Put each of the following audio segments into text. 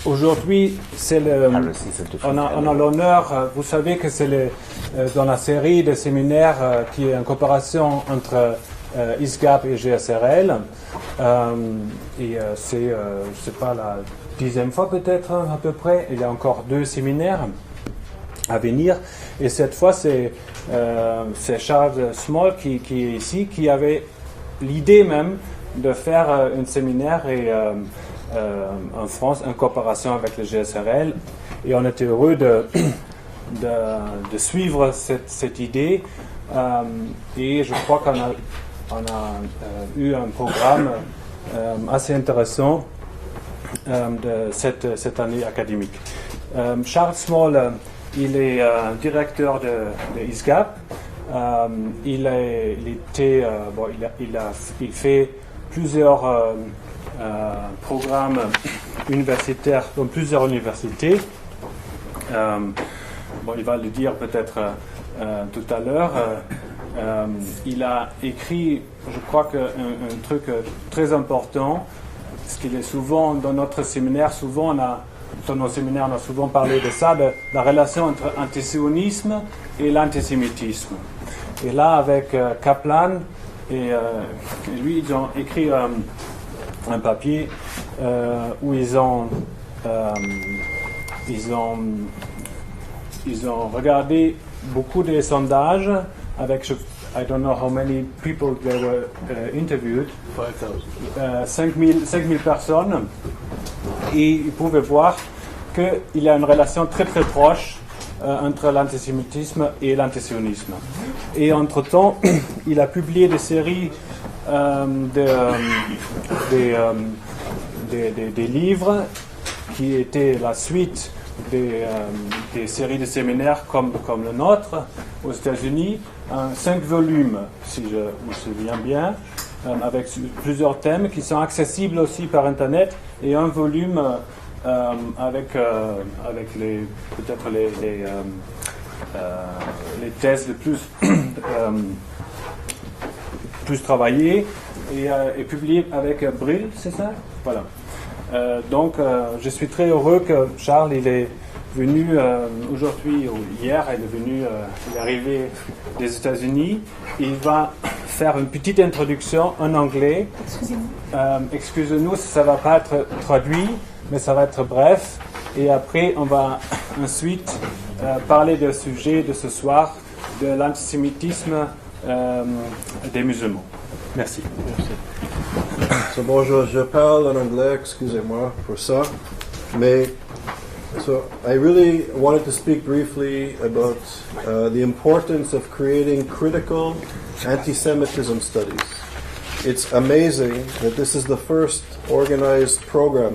Aujourd'hui, on a l'honneur, vous savez que c'est dans la série de séminaires qui est en coopération entre ISGAP et GSRL. C'est pas la 10e fois peut-être à peu près. Il y a encore 2 séminaires à venir. Et cette fois, c'est Charles Small qui est ici, qui avait l'idée même de faire un séminaire en France en coopération avec le GSRL. Et on était heureux de suivre cette idée. Et je crois qu'on a eu un programme assez intéressant de cette année académique. Charles Small, il est directeur de ISGAP. Il fait plusieurs programmes universitaires dans plusieurs universités. Il va le dire peut-être tout à l'heure. Il a écrit, je crois un truc très important, parce qu'il est souvent dans notre séminaire, dans nos séminaires, on a souvent parlé de ça, de la relation entre antisionisme et l'antisémitisme. Et là, avec Kaplan et lui, ils ont écrit un papier où ils ont regardé beaucoup de sondages avec, I don't know how many people they were interviewed. 5,000. 5,000 personnes. Et ils pouvaient voir qu'il y a une relation très très proche entre l'antisémitisme et l'antisionisme. Et entre-temps, il a publié des séries des livres qui étaient la suite des séries de séminaires comme le nôtre aux États-Unis, 5 volumes, si je me souviens bien, avec plusieurs thèmes qui sont accessibles aussi par Internet, et un volume avec peut-être les thèses les plus travaillées et publiées avec Brill, c'est ça? Voilà. Donc, je suis très heureux que Charles, il est venu aujourd'hui ou hier, il est arrivé des États-Unis. Il va faire une petite introduction en anglais. Excusez-nous si ça ne va pas être traduit, mais ça va être bref. Et après, on va ensuite parler du sujet de ce soir, de l'antisémitisme des musulmans. Merci. So, bonjour, je parle en anglais, excusez-moi pour ça. Mais, so I really wanted to speak briefly about the importance of creating critical anti-Semitism studies. It's amazing that this is the first organized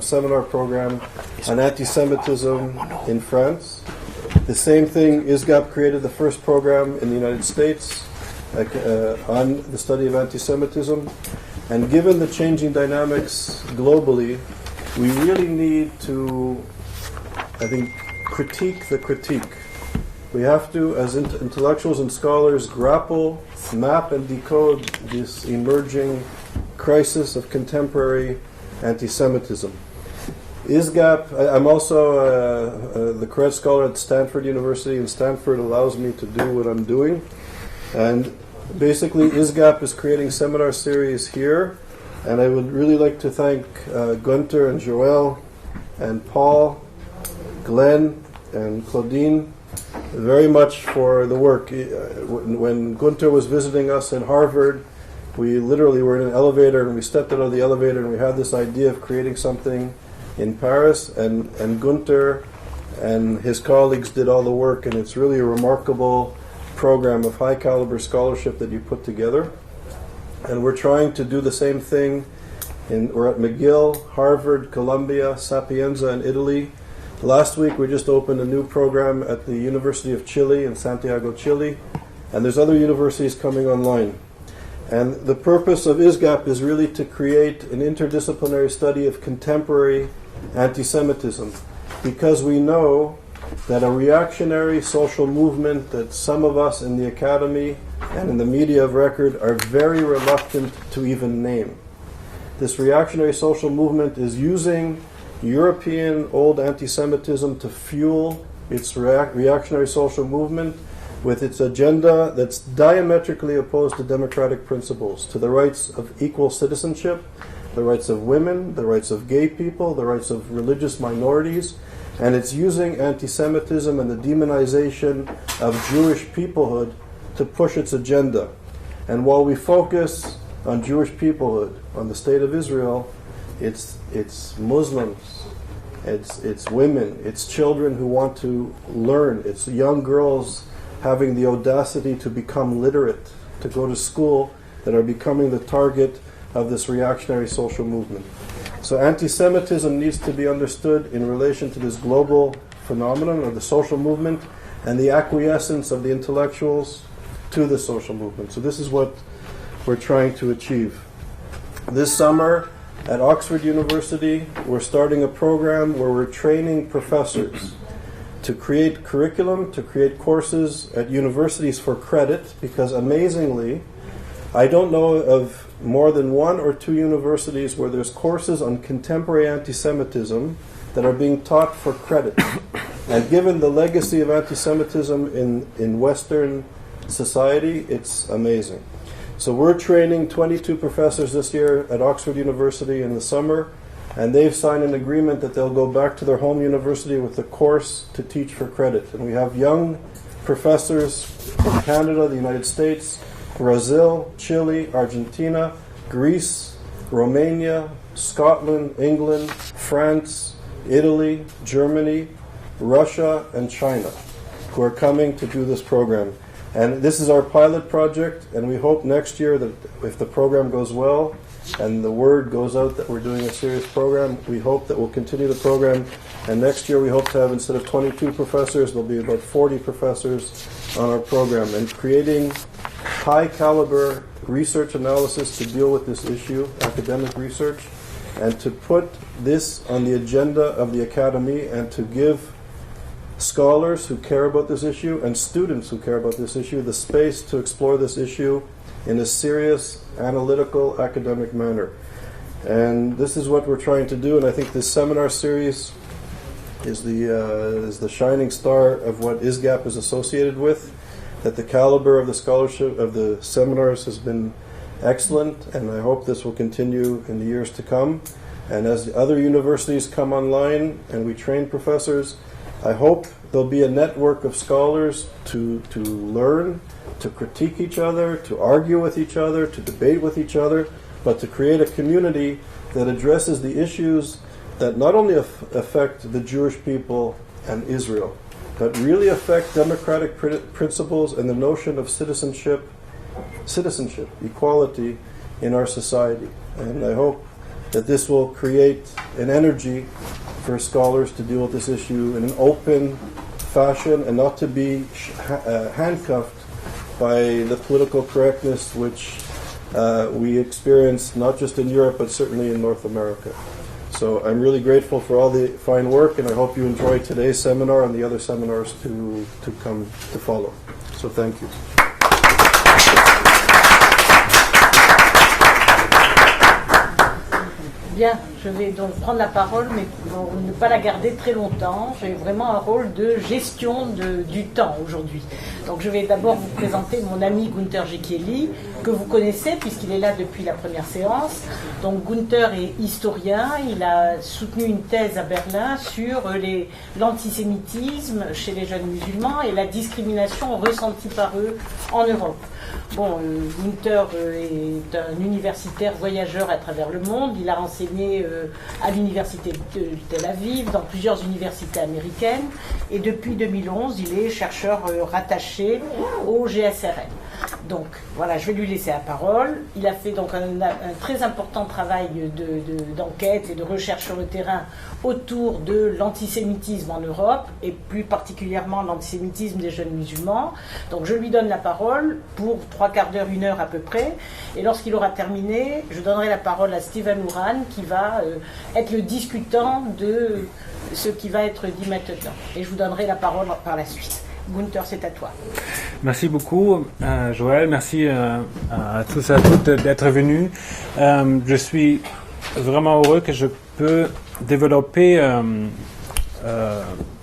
seminar program on anti-Semitism in France. The same thing, ISGAP created the first program in the United States on the study of anti-Semitism. And given the changing dynamics globally, we really need to, I think, critique the critique. We have to, as intellectuals and scholars, grapple, map, and decode this emerging crisis of contemporary anti-Semitism. ISGAP, I'm also the credit scholar at Stanford University, and Stanford allows me to do what I'm doing. And basically, ISGAP is creating seminar series here, and I would really like to thank Gunther and Joël and Paul, Glenn and Claudine very much for the work. When Gunther was visiting us in Harvard, we literally were in an elevator, and we stepped out of the elevator, and we had this idea of creating something in Paris, and Gunther and his colleagues did all the work, and it's really a remarkable program of high caliber scholarship that you put together. And we're trying to do the same thing. We're at McGill, Harvard, Columbia, Sapienza in Italy. Last week we just opened a new program at the University of Chile in Santiago, Chile. And there's other universities coming online. And the purpose of ISGAP is really to create an interdisciplinary study of contemporary anti-Semitism, because we know that a reactionary social movement that some of us in the academy and in the media of record are very reluctant to even name. This reactionary social movement is using European old anti-Semitism to fuel its reactionary social movement with its agenda that's diametrically opposed to democratic principles, to the rights of equal citizenship, the rights of women, the rights of gay people, the rights of religious minorities, and it's using anti-Semitism and the demonization of Jewish peoplehood to push its agenda. And while we focus on Jewish peoplehood, on the state of Israel, it's Muslims, it's women, it's children who want to learn, it's young girls having the audacity to become literate, to go to school, that are becoming the target of this reactionary social movement. So anti-Semitism needs to be understood in relation to this global phenomenon of the social movement and the acquiescence of the intellectuals to the social movement. So this is what we're trying to achieve. This summer at Oxford University, we're starting a program where we're training professors to create curriculum, to create courses at universities for credit, because amazingly, I don't know of more than 1 or 2 universities where there's courses on contemporary anti-Semitism that are being taught for credit. And given the legacy of anti-Semitism in Western society, it's amazing. So we're training 22 professors this year at Oxford University in the summer, and they've signed an agreement that they'll go back to their home university with a course to teach for credit. And we have young professors from Canada, the United States, Brazil, Chile, Argentina, Greece, Romania, Scotland, England, France, Italy, Germany, Russia, and China, who are coming to do this program. And this is our pilot project, and we hope next year that if the program goes well, and the word goes out that we're doing a serious program, we hope that we'll continue the program. And next year we hope to have, instead of 22 professors, there'll be about 40 professors on our program, and creating high caliber research analysis to deal with this issue, academic research, and to put this on the agenda of the academy, and to give scholars who care about this issue and students who care about this issue the space to explore this issue in a serious, analytical, academic manner. And this is what we're trying to do, and I think this seminar series is the shining star of what ISGAP is associated with, that the caliber of the scholarship of the seminars has been excellent, and I hope this will continue in the years to come. And as the other universities come online and we train professors, I hope there'll be a network of scholars to learn, to critique each other, to argue with each other, to debate with each other, but to create a community that addresses the issues that not only affect the Jewish people and Israel, but really affect democratic principles and the notion of citizenship, equality in our society. And I hope that this will create an energy for scholars to deal with this issue in an open fashion and not to be handcuffed by the political correctness which we experience not just in Europe but certainly in North America. So I'm really grateful for all the fine work, and I hope you enjoy today's seminar and the other seminars to come to follow. So thank you. Bien, je vais donc prendre la parole, mais pour ne pas la garder très longtemps. J'ai vraiment un rôle de gestion du temps aujourd'hui. Donc je vais d'abord vous présenter mon ami Gunther Gichieli, que vous connaissez puisqu'il est là depuis la première séance. Donc Gunther est historien, il a soutenu une thèse à Berlin sur l'antisémitisme chez les jeunes musulmans et la discrimination ressentie par eux en Europe. Bon, Gunther est un universitaire voyageur à travers le monde. Il a enseigné à l'université de Tel Aviv, dans plusieurs universités américaines. Et depuis 2011, il est chercheur rattaché au GSRN. Donc voilà, je vais lui laisser la parole. Il a fait donc un très important travail d'enquête et de recherche sur le terrain autour de l'antisémitisme en Europe, et plus particulièrement l'antisémitisme des jeunes musulmans. Donc je lui donne la parole pour 3/4 d'heure, 1 heure à peu près, et lorsqu'il aura terminé, je donnerai la parole à Steven Uran, qui va être le discutant de ce qui va être dit maintenant. Et je vous donnerai la parole par la suite. Gunther, c'est à toi. Merci beaucoup, Joël. Merci à tous et à toutes d'être venus. Je suis vraiment heureux que je peux développer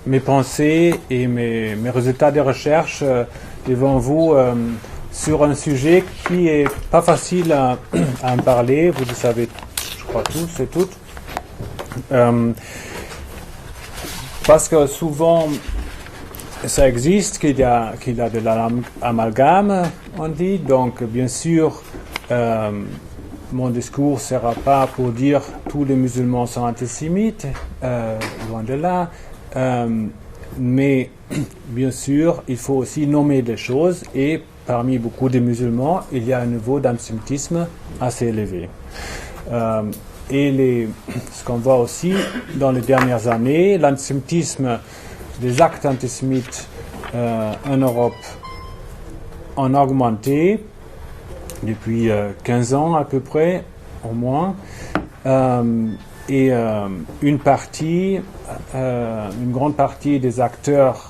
mes pensées et mes résultats de recherche devant vous sur un sujet qui est pas facile à en parler. Vous le savez, je crois tous et toutes. Parce que souvent, ça existe qu'il y a de l'amalgame, on dit. Donc, bien sûr, mon discours ne sera pas pour dire tous les musulmans sont antisémites, loin de là. Mais, bien sûr, il faut aussi nommer des choses. Et parmi beaucoup de musulmans, il y a un niveau d'antisémitisme assez élevé. Et ce qu'on voit aussi dans les dernières années, l'antisémitisme, les actes antisémites en Europe ont augmenté depuis 15 ans à peu près, au moins. Et une grande partie des acteurs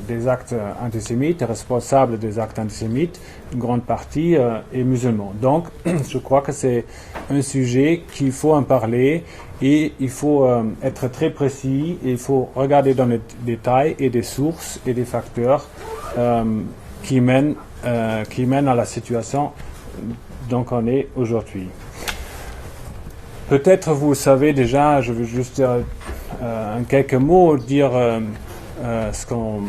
des actes antisémites, responsables des actes antisémites, une grande partie est musulman. Donc, je crois que c'est un sujet qu'il faut en parler et il faut être très précis et il faut regarder dans les détails et des sources et des facteurs qui mènent à la situation dont on est aujourd'hui. Peut-être vous savez déjà, je veux juste en quelques mots dire ce qu'on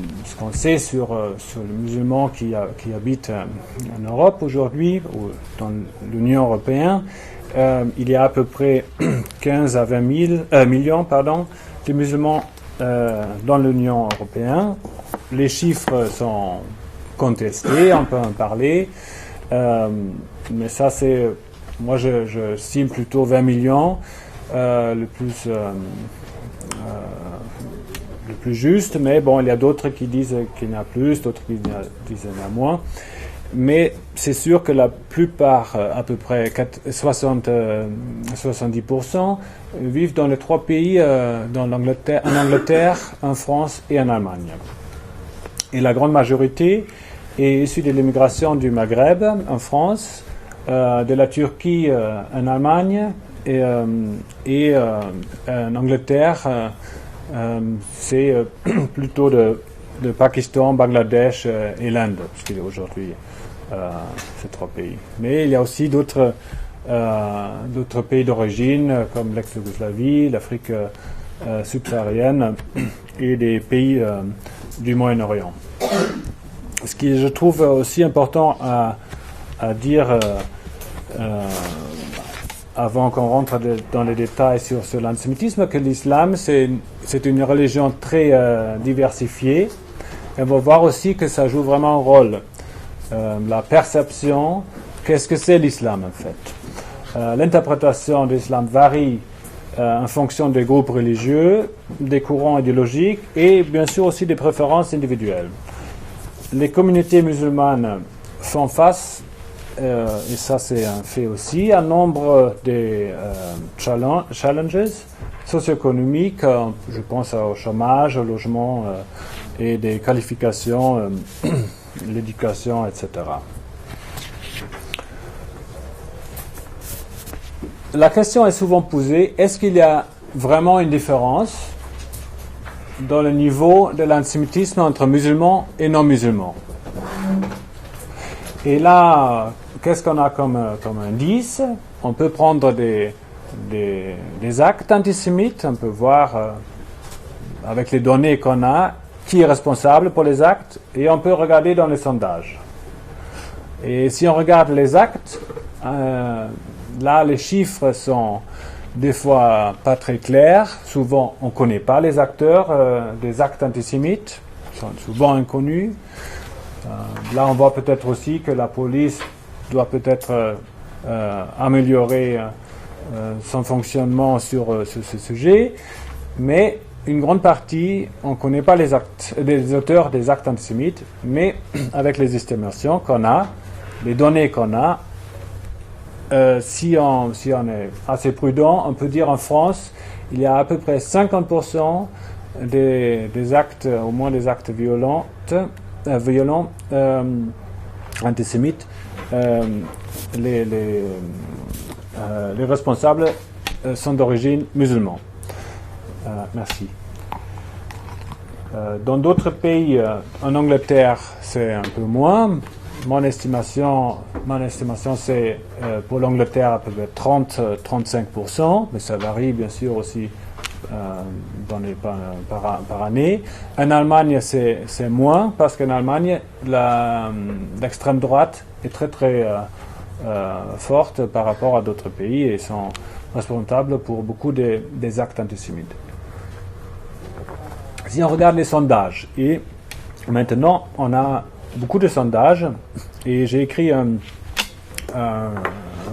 sait sur les musulmans qui habitent en Europe aujourd'hui, ou dans l'Union européenne. Il y a à peu près 15 à 20 millions de musulmans dans l'Union européenne. Les chiffres sont contestés, on peut en parler, mais ça c'est, moi je estime plutôt 20 millions, le plus juste, mais bon, il y a d'autres qui disent qu'il y en a plus, d'autres qui disent qu'il y en a moins. Mais c'est sûr que la plupart, à peu près 70%, vivent dans les trois pays, en Angleterre, en France et en Allemagne. Et la grande majorité est issue de l'immigration du Maghreb en France, de la Turquie en Allemagne et en Angleterre. C'est plutôt de Pakistan, Bangladesh et l'Inde, parce qu'il y a aujourd'hui ces trois pays. Mais il y a aussi d'autres pays d'origine, comme l'ex-Yougoslavie, l'Afrique subsaharienne et des pays du Moyen-Orient. Ce qui, je trouve, aussi important à dire avant qu'on rentre dans les détails sur l'antisémitisme, que l'islam, c'est une religion très diversifiée. Et on va voir aussi que ça joue vraiment un rôle. La perception, qu'est-ce que c'est l'islam en fait? L'interprétation de l'islam varie en fonction des groupes religieux, des courants idéologiques et bien sûr aussi des préférences individuelles. Les communautés musulmanes font face, et ça c'est un fait aussi, un nombre de challenges socio-économiques, je pense au chômage, au logement et des qualifications, l'éducation, etc. La question est souvent posée, est-ce qu'il y a vraiment une différence dans le niveau de l'antisémitisme entre musulmans et non-musulmans? Et là, qu'est-ce qu'on a comme indice? On peut prendre des actes antisémites, on peut voir avec les données qu'on a qui est responsable pour les actes, et on peut regarder dans les sondages. Et si on regarde les actes, là les chiffres sont des fois pas très clairs, souvent on ne connaît pas les acteurs des actes antisémites, ils sont souvent inconnus. Là on voit peut-être aussi que la police doit peut-être améliorer son fonctionnement sur ce sujet, mais une grande partie, on ne connaît pas les auteurs des actes antisémites, mais avec les estimations qu'on a, les données qu'on a, si on est assez prudent, on peut dire en France, il y a à peu près 50% des actes, au moins des actes violents antisémites, les responsables sont d'origine musulmane. Merci. Dans d'autres pays, en Angleterre, c'est un peu moins. Mon estimation c'est pour l'Angleterre à peu près 30-35%, mais ça varie bien sûr aussi par année. En Allemagne, c'est moins, parce qu'en Allemagne, l'extrême droite est très très forte par rapport à d'autres pays et sont responsables pour beaucoup des actes antisémites. Si on regarde les sondages, et maintenant on a beaucoup de sondages, et j'ai écrit un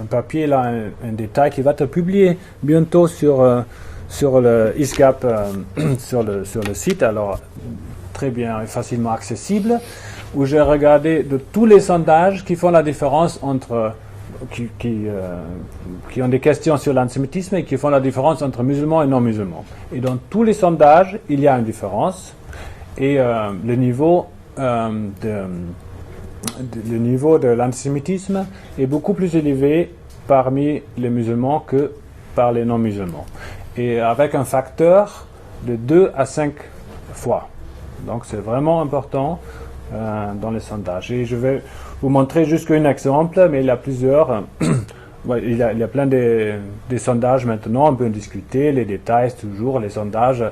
papier là, un détail qui va être publié bientôt sur le ISGAP, sur le site, alors très bien et facilement accessible, où j'ai regardé de tous les sondages qui font la différence entre qui ont des questions sur l'antisémitisme et qui font la différence entre musulmans et non musulmans. Et dans tous les sondages, il y a une différence, et le niveau de l'antisémitisme est beaucoup plus élevé parmi les musulmans que par les non-musulmans, et avec un facteur de 2 à 5 fois. Donc c'est vraiment important dans les sondages. Et je vais vous montrer juste un exemple, mais il y a plusieurs. Il y a plein de sondages maintenant, on peut en discuter, les détails toujours, les sondages.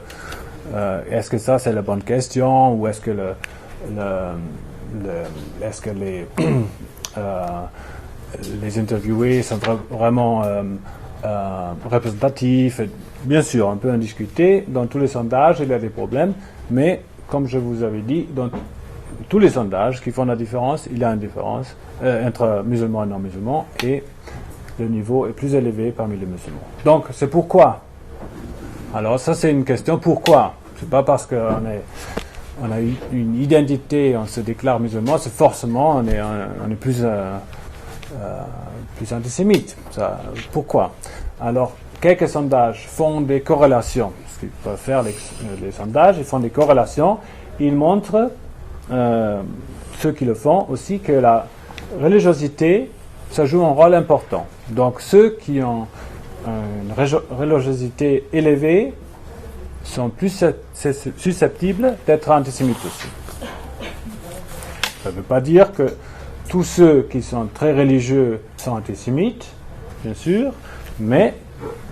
Est-ce que ça c'est la bonne question, ou est-ce que est-ce que les interviewés sont vraiment représentatifs? Bien sûr, on peut en discuter. Dans tous les sondages, il y a des problèmes, mais comme je vous avais dit, dans tous les sondages qui font la différence, il y a une différence entre musulmans et non-musulmans, et le niveau est plus élevé parmi les musulmans. Donc, c'est pourquoi. Alors, ça, c'est une question pourquoi. C'est pas parce qu'on a une identité, on se déclare musulman, c'est forcément on est plus antisémite. Ça, pourquoi? Alors, quelques sondages font des corrélations. Ce qu'ils peuvent faire les sondages, ils font des corrélations. Ils montrent, ceux qui le font aussi, que la religiosité, ça joue un rôle important. Donc ceux qui ont une religiosité élevée sont plus susceptibles d'être antisémites aussi. Ça ne veut pas dire que tous ceux qui sont très religieux sont antisémites, bien sûr, mais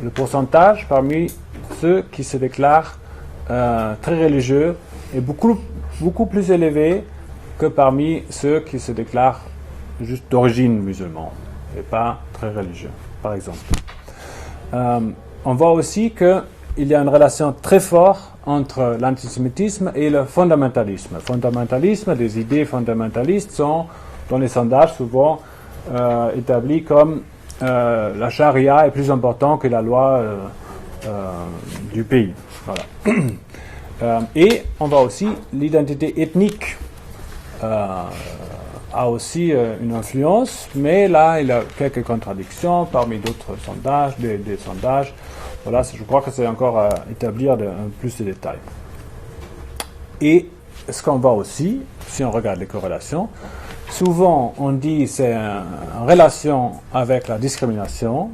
le pourcentage parmi ceux qui se déclarent très religieux est beaucoup plus élevé que parmi ceux qui se déclarent juste d'origine musulmane et pas très religieux, par exemple. On voit aussi qu'il y a une relation très forte entre l'antisémitisme et le fondamentalisme. Le fondamentalisme, des idées fondamentalistes sont, dans les sondages, souvent établis comme la charia est plus importante que la loi du pays. Voilà. Et on voit aussi l'identité ethnique a aussi une influence, mais là il y a quelques contradictions parmi d'autres sondages, des sondages. Voilà, je crois que c'est encore à établir plus de détails. Et ce qu'on voit aussi, si on regarde les corrélations, souvent on dit c'est en relation avec la discrimination.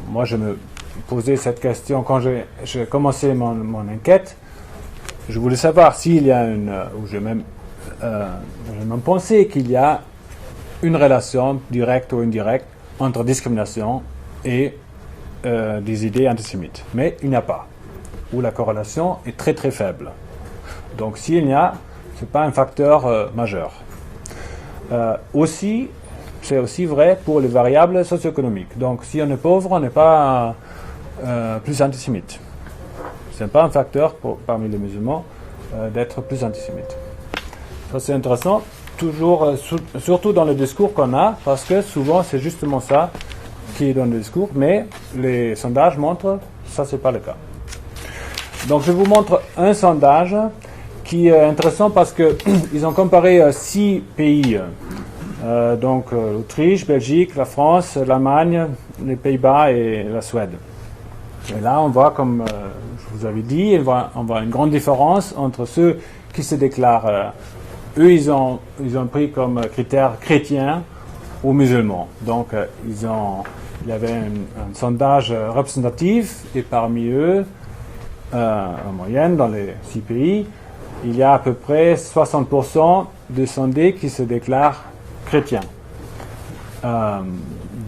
Moi je me posais cette question quand j'ai commencé mon enquête. Je voulais savoir s'il y a ou j'ai même pensé qu'il y a une relation directe ou indirecte entre discrimination et des idées antisémites. Mais il n'y a pas. Ou la corrélation est très très faible. Donc s'il y a, ce n'est pas un facteur majeur. C'est aussi vrai pour les variables socio-économiques. Donc si on est pauvre, on n'est pas plus antisémite. Ce n'est pas un facteur parmi les musulmans d'être plus antisémite. Ça c'est intéressant, surtout dans le discours qu'on a, parce que souvent c'est justement ça qui est dans le discours, mais les sondages montrent que ça c'est pas le cas. Donc je vous montre un sondage qui est intéressant parce que ils ont comparé 6 pays, donc l'Autriche, Belgique, la France, l'Allemagne, les Pays-Bas et la Suède. Et là on voit, comme je vous avais dit, on voit une grande différence entre ceux qui se déclarent, eux ils ont pris comme critère chrétien ou musulman. Donc ils il y avait un sondage représentatif, et parmi eux, en moyenne, dans les 6 pays, il y a à peu près 60% de sondés qui se déclarent chrétiens.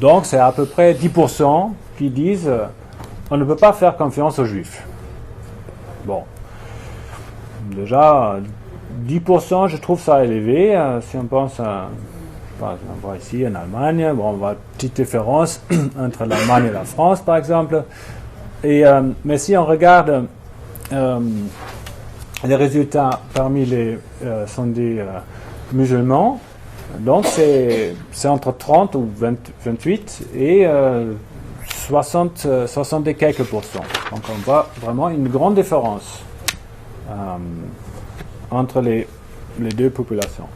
Donc c'est à peu près 10% qui disent on ne peut pas faire confiance aux Juifs. Bon, déjà 10%, je trouve ça élevé. Si on pense par exemple ici en Allemagne, bon, on voit une petite différence entre l'Allemagne et la France par exemple. Mais si on regarde les résultats parmi les sondés musulmans, donc c'est entre 30 ou 28 et 60 et quelques pourcents. Donc on voit vraiment une grande différence entre les deux populations.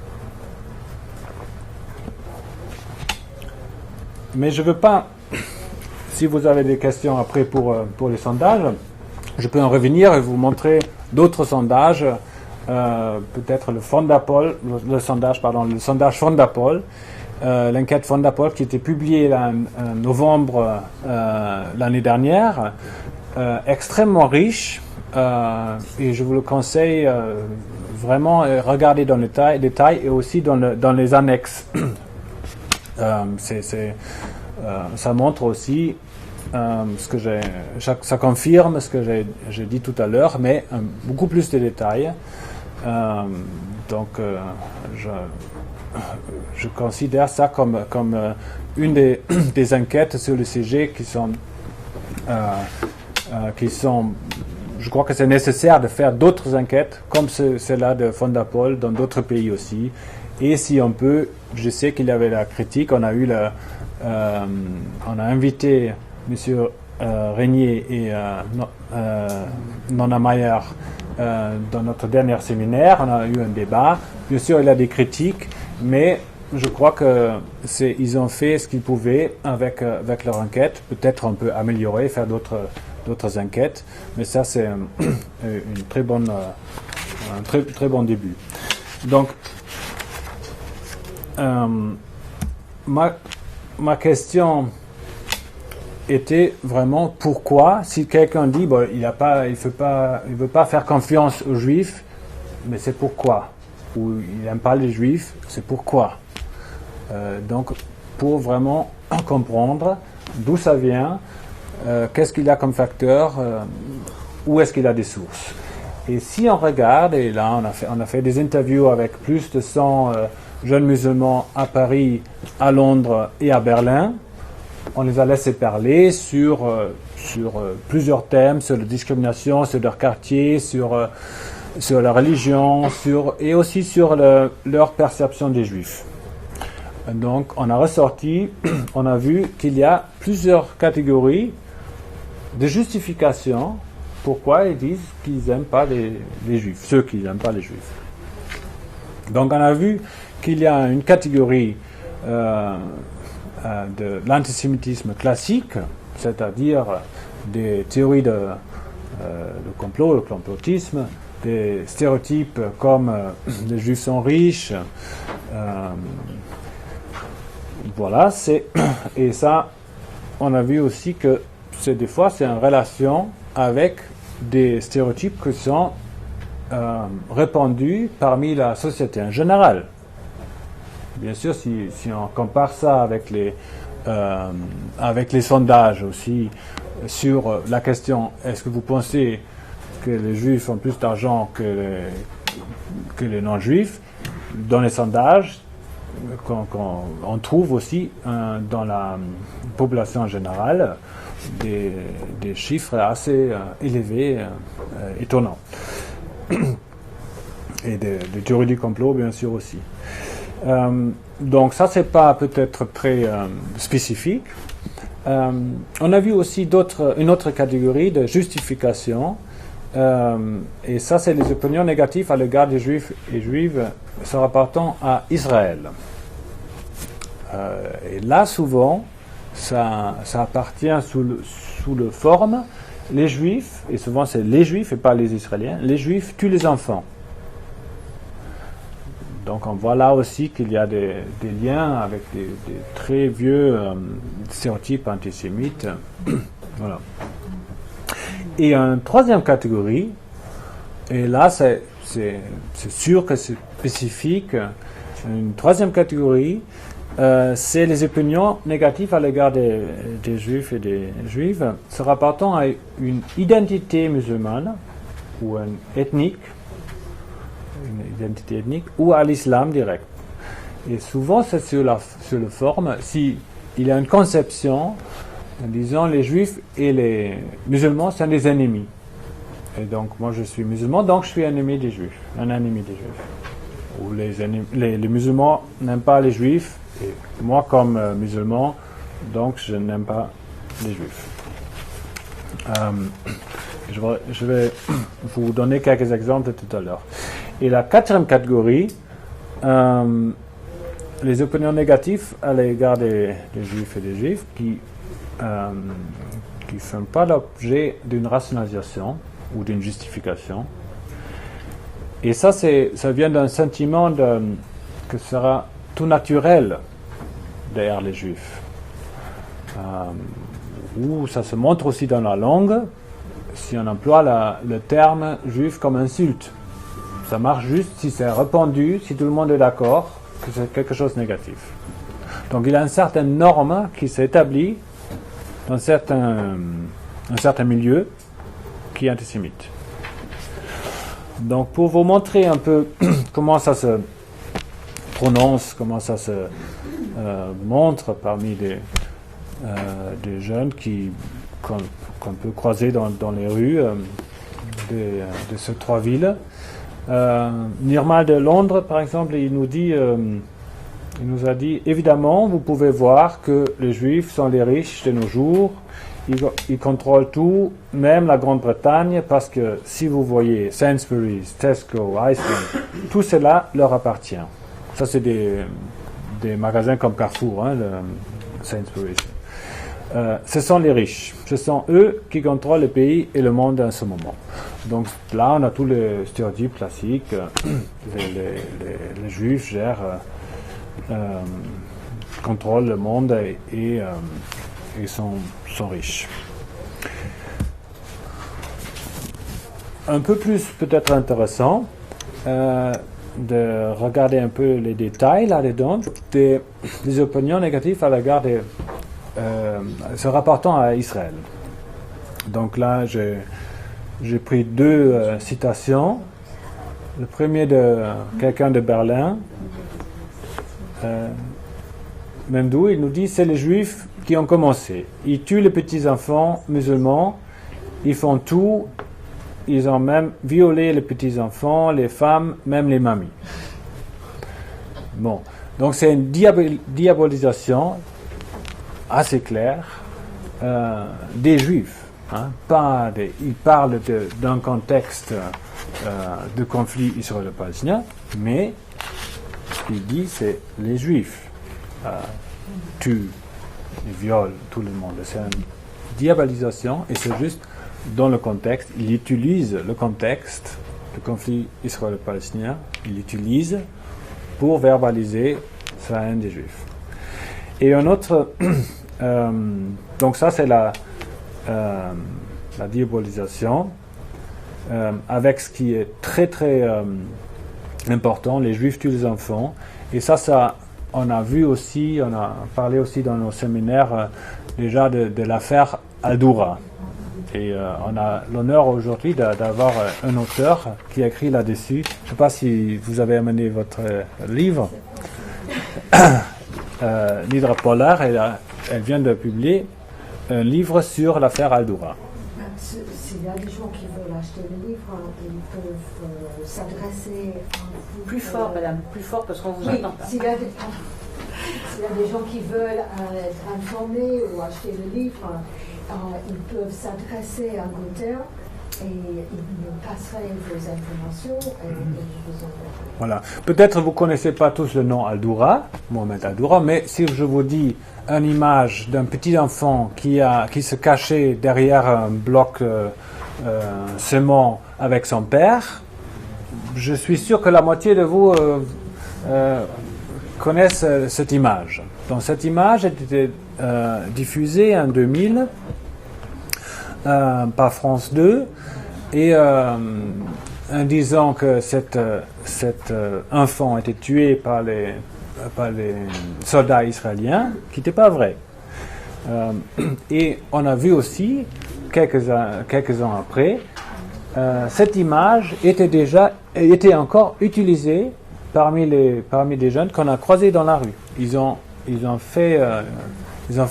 Mais je ne veux pas, si vous avez des questions après pour les sondages, je peux en revenir et vous montrer d'autres sondages, peut-être le sondage Fondapol, l'enquête Fondapol qui était publiée en novembre l'année dernière, extrêmement riche, et je vous le conseille vraiment, regardez dans le détail et aussi dans les annexes. Ça montre aussi ça confirme ce que j'ai dit tout à l'heure, mais beaucoup plus de détails. Donc, je considère ça comme une des enquêtes sur le sujet qui sont. Je crois que c'est nécessaire de faire d'autres enquêtes comme celle-là de Fondapol dans d'autres pays aussi. Et si on peut, je sais qu'il y avait la critique, on a invité M. Régnier et Nona Mayer dans notre dernier séminaire, on a eu un débat. Bien sûr, il y a des critiques, mais je crois qu'ils ont fait ce qu'ils pouvaient avec leur enquête. Peut-être on peut améliorer, faire d'autres enquêtes, mais ça c'est un très bon début. Donc, ma question était vraiment pourquoi, si quelqu'un dit bon, il veut pas faire confiance aux Juifs, mais c'est pourquoi, ou il n'aime pas les Juifs, c'est pourquoi. Donc, pour vraiment comprendre d'où ça vient, qu'est-ce qu'il y a comme facteur, où est-ce qu'il y a des sources. Et si on regarde, et là on a fait des interviews avec plus de 100 jeunes musulmans à Paris, à Londres et à Berlin, on les a laissés parler sur plusieurs thèmes, sur la discrimination, sur leur quartier, sur la religion, et aussi sur leur perception des Juifs. Donc on a vu qu'il y a plusieurs catégories de justifications pourquoi ils disent qu'ils n'aiment pas les Juifs, ceux qui n'aiment pas les Juifs. Donc on a vu qu'il y a une catégorie de l'antisémitisme classique, c'est-à-dire des théories de complot, le complotisme, des stéréotypes comme les Juifs sont riches, voilà, et ça, on a vu aussi que des fois c'est en relation avec des stéréotypes qui sont répandus parmi la société en général. Bien sûr, si on compare ça avec les sondages aussi sur la question est-ce que vous pensez que les Juifs ont plus d'argent que les non-Juifs, dans les sondages, on trouve aussi dans la population en général des chiffres assez élevés, étonnants. Et des théories du complot, bien sûr, aussi. Donc ça, c'est pas peut-être très spécifique. On a vu aussi une autre catégorie de justification, et ça, c'est les opinions négatives à l'égard des Juifs et Juives se rapportant à Israël. Et là, souvent, ça appartient sous le forme les Juifs, et souvent c'est les Juifs et pas les Israéliens, les Juifs tuent les enfants. Donc on voit là aussi qu'il y a des liens avec des très vieux stéréotypes antisémites. Voilà. Et une troisième catégorie, et là c'est sûr que c'est spécifique, une troisième catégorie, c'est les opinions négatives à l'égard des juifs et des juives se rapportant à une identité musulmane ou une identité ethnique ou à l'islam direct. Et souvent c'est sur la forme, si il y a une conception, disons les juifs et les musulmans sont des ennemis. Et donc moi je suis musulman, donc je suis un ennemi des juifs. Ou les musulmans n'aiment pas les juifs, et moi comme musulman, donc je n'aime pas les juifs. Je vais vous donner quelques exemples tout à l'heure. Et la quatrième catégorie, les opinions négatives à l'égard des juifs et des juifs qui ne font pas l'objet d'une rationalisation ou d'une justification. Et ça vient d'un sentiment que ce sera tout naturel derrière les juifs. Ou ça se montre aussi dans la langue, si on emploie le terme juif comme insulte. Ça marche juste si c'est répandu, si tout le monde est d'accord que c'est quelque chose de négatif. Donc il y a une certaine norme qui s'établit dans un certain milieu qui est antisémite. Donc pour vous montrer un peu comment ça se prononce, comment ça se montre parmi des jeunes qu'on peut croiser dans les rues de ces trois villes. Nirmal de Londres, par exemple, il nous a dit, évidemment, vous pouvez voir que les Juifs sont les riches de nos jours. Ils contrôlent tout, même la Grande-Bretagne, parce que si vous voyez Sainsbury's, Tesco, Iceland, tout cela leur appartient. Ça, c'est des magasins comme Carrefour, le Sainsbury's. Ce sont les riches. Ce sont eux qui contrôlent le pays et le monde en ce moment. Donc là, on a tous les stéréotypes classiques. Les Juifs contrôlent le monde et sont riches. Un peu plus peut-être intéressant de regarder un peu les détails là-dedans, des opinions négatives à l'égard se rapportant à Israël. Donc là, j'ai pris deux citations. Le premier de quelqu'un de Berlin, Memdou, il nous dit, c'est les Juifs qui ont commencé. Ils tuent les petits-enfants musulmans, ils font tout, ils ont même violé les petits-enfants, les femmes, même les mamies. Bon, donc c'est une diabolisation assez claire des Juifs. Il parle d'un contexte de conflit israélo-palestinien, mais ce qu'il dit, c'est les Juifs tuent et violent tout le monde. C'est une diabolisation, et c'est juste dans le contexte. Il utilise le contexte du conflit israélo-palestinien, il l'utilise pour verbaliser sa haine des Juifs. Et un autre... donc ça, c'est la diabolisation, avec ce qui est très très important, les Juifs tuent les enfants. Et ça on a vu aussi, on a parlé aussi dans nos séminaires déjà de l'affaire Al-Doura. Et on a l'honneur aujourd'hui d'avoir un auteur qui a écrit là-dessus. Je ne sais pas si vous avez amené votre livre. Nidra Polar, elle vient de publier un livre sur l'affaire Al-Doura. S'il y a des gens qui veulent acheter le livre, ils peuvent s'adresser plus fort, madame, plus fort, parce qu'on vous entend pas. S'il y a des gens qui veulent être informés ou acheter le livre, ils peuvent s'adresser à Gunther et il nous passerait vos informations et vous enverrai. Voilà. Peut-être vous ne connaissez pas tous le nom Al-Doura, Mohamed Al-Doura, mais si je vous dis une image d'un petit enfant qui se cachait derrière un bloc ciment avec son père, je suis sûr que la moitié de vous connaissent cette image. Donc cette image a été diffusée en 2000 par France 2 et en disant que cet enfant était tué par les soldats israéliens, qui n'était pas vrai. Et on a vu aussi, quelques ans après, cette image était encore utilisée parmi des jeunes qu'on a croisés dans la rue. Ils ont fait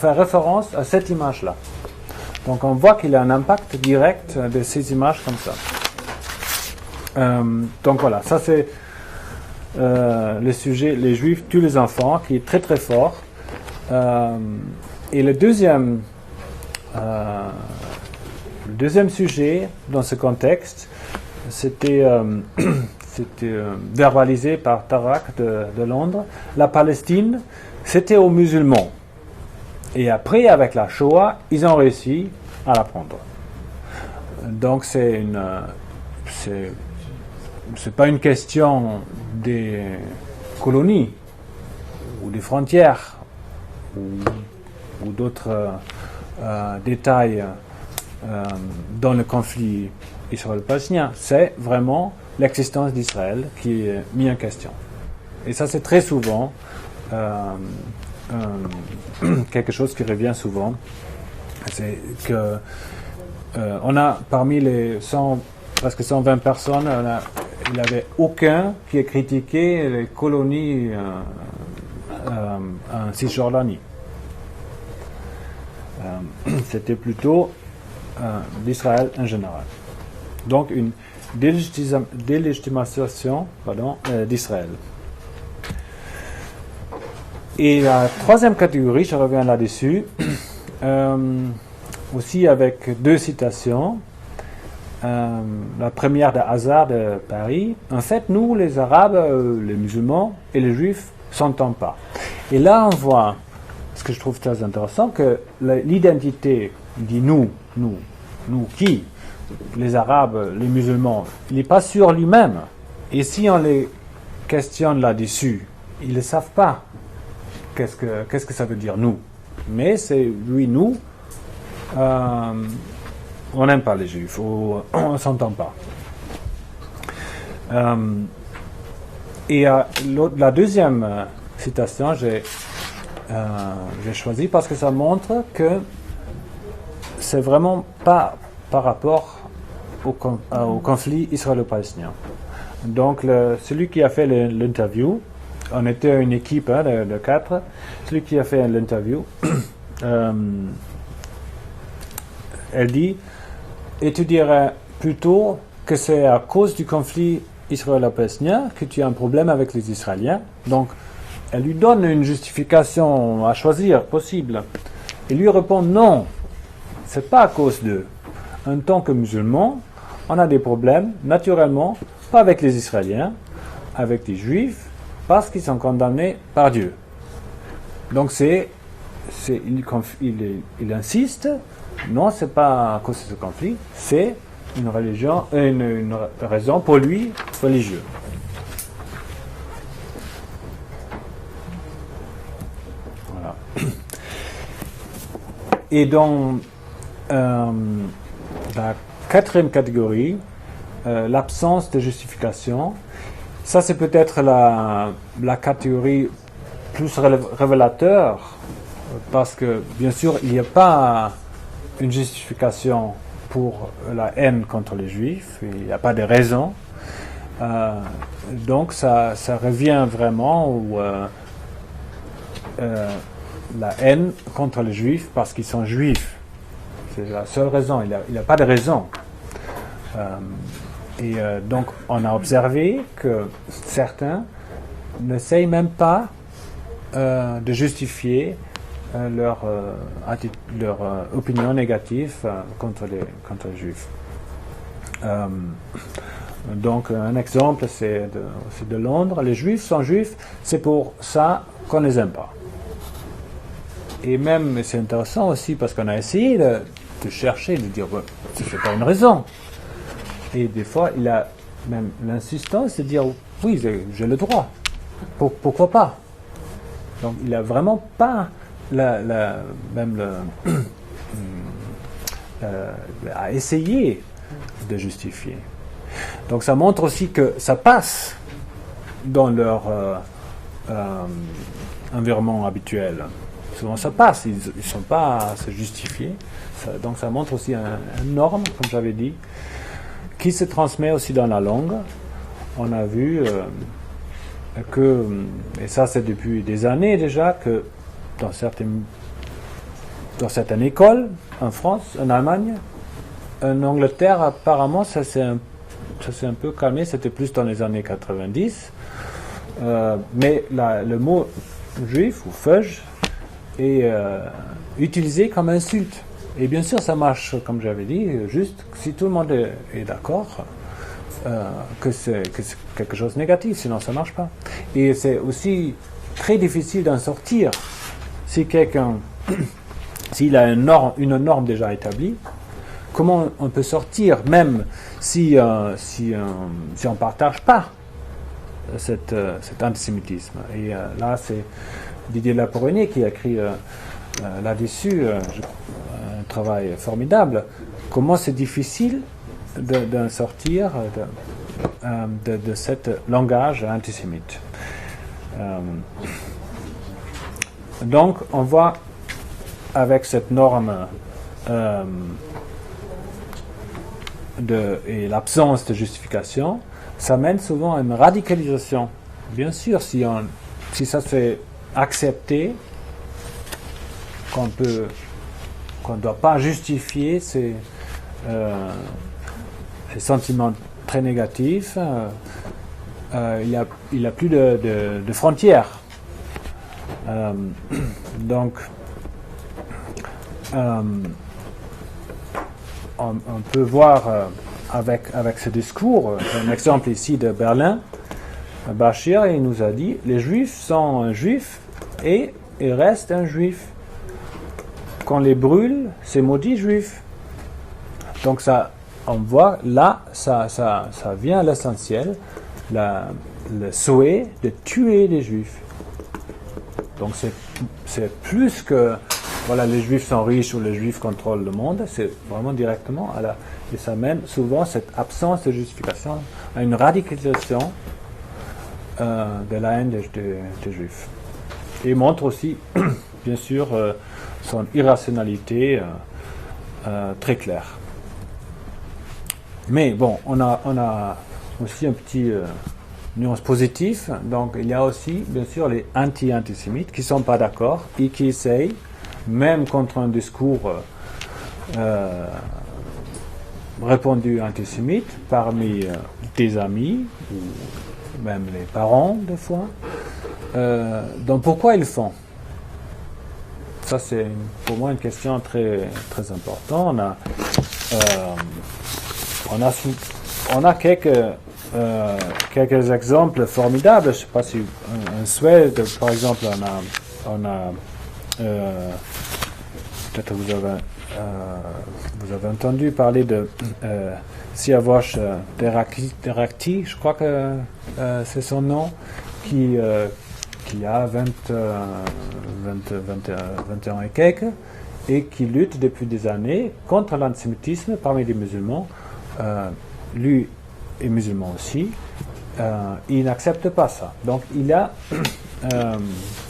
référence à cette image-là. Donc on voit qu'il y a un impact direct de ces images comme ça. Donc voilà, ça c'est le sujet, les Juifs tuent les enfants, qui est très très fort. Et le deuxième sujet dans ce contexte, c'était verbalisé par Tarak de Londres. La Palestine, c'était aux musulmans. Et après, avec la Shoah, ils ont réussi à la prendre. Donc c'est pas une question des colonies ou des frontières ou d'autres détails dans le conflit israélo-palestinien. C'est vraiment l'existence d'Israël qui est mise en question. Et ça, c'est très souvent quelque chose qui revient souvent. C'est que on a parmi les presque 120 personnes, il n'y avait aucun qui ait critiqué les colonies en Cisjordanie. C'était plutôt d'Israël en général. Donc une délégitimation d'Israël. Et la troisième catégorie, je reviens là-dessus, aussi avec deux citations. La première de Hazard de Paris. En fait, nous, les Arabes, les musulmans et les Juifs, ne s'entendent pas. Et là, on voit, ce que je trouve très intéressant, que l'identité dit nous qui, les Arabes, les musulmans, il n'est pas sur lui-même. Et si on les questionne là-dessus, ils ne savent pas qu'est-ce que ça veut dire nous. Mais c'est lui, nous, on n'aime pas les Juifs, on ne s'entend pas. Et la deuxième citation, j'ai choisi parce que ça montre que c'est vraiment pas par rapport au conflit israélo-palestinien. Donc, celui qui a fait l'interview, on était une équipe de 4, celui qui a fait l'interview, elle dit: et tu dirais plutôt que c'est à cause du conflit israélo-palestinien que tu as un problème avec les Israéliens. Donc, elle lui donne une justification à choisir possible. Il lui répond: non, c'est pas à cause d'eux. En tant que musulmans, on a des problèmes, naturellement, pas avec les Israéliens, avec les Juifs, parce qu'ils sont condamnés par Dieu. Donc il insiste: non, c'est pas à cause de ce conflit, c'est une raison pour lui religieuse. Voilà. Et dans la quatrième catégorie, l'absence de justification, ça c'est peut-être la catégorie plus révélateur, parce que bien sûr il n'y a pas une justification pour la haine contre les Juifs, il n'y a pas de raison. Donc ça revient vraiment la haine contre les Juifs parce qu'ils sont Juifs. C'est la seule raison, il n'y a pas de raison. Donc on a observé que certains n'essayent même pas de justifier leur opinion négative contre les Juifs. Donc un exemple, c'est de Londres. Les Juifs sont Juifs, c'est pour ça qu'on ne les aime pas. Et même, c'est intéressant aussi parce qu'on a essayé de chercher, de dire, bon, c'est pas une raison. Et des fois, il a même l'insistance de dire, oui, j'ai le droit. pourquoi pas? Donc il n'a vraiment pas à essayer de justifier. Donc ça montre aussi que ça passe dans leur environnement habituel. Souvent ça passe, ils ne sont pas à se justifier. Donc ça montre aussi une norme, comme j'avais dit, qui se transmet aussi dans la langue. On a vu que, et ça c'est depuis des années déjà, que dans certaines écoles, en France, en Allemagne, en Angleterre, apparemment ça s'est un peu calmé, c'était plus dans les années 90. Mais le mot juif ou feuge est utilisé comme insulte. Et bien sûr, ça marche, comme j'avais dit, juste si tout le monde est d'accord que c'est quelque chose de négatif, sinon ça ne marche pas. Et c'est aussi très difficile d'en sortir si quelqu'un, s'il a une norme déjà établie. Comment on peut sortir, même si on ne partage pas cet antisémitisme. Et là, c'est Didier Laporonier qui a écrit là-dessus un travail formidable. Comment c'est difficile d'en sortir de ce langage antisémite. Donc, on voit avec cette norme et l'absence de justification, ça mène souvent à une radicalisation. Bien sûr, si ça se fait accepter, qu'on ne doit pas justifier ces sentiments très négatifs, il n'y a plus de frontières. Donc, on peut voir avec ce discours, un exemple ici de Berlin, Bashir, il nous a dit, les juifs sont un juif et ils restent un juif. Quand on les brûle, c'est maudit juif. Donc ça, on voit là, ça vient à l'essentiel, le souhait de tuer les juifs. Donc c'est plus que voilà, les juifs sont riches ou les juifs contrôlent le monde, c'est vraiment directement et ça mène souvent cette absence de justification à une radicalisation de la haine des juifs. Et montre aussi, bien sûr, son irrationalité très claire. Mais bon, on a aussi un petit nuance positive. Donc il y a aussi, bien sûr, les anti-antisémites qui ne sont pas d'accord et qui essayent, même contre un discours répandu antisémite parmi des amis ou même les parents des fois. Donc pourquoi ils le font? Ça c'est pour moi une question très très importante. On a quelques exemples formidables. Je ne sais pas si en Suède, par exemple, on a peut-être vous avez entendu parler de Siavash Derakti, je crois que c'est son nom, qui a 21 et quelques, et qui lutte depuis des années contre l'antisémitisme parmi les musulmans. Lui est musulman aussi. Il n'accepte pas ça. Donc il y a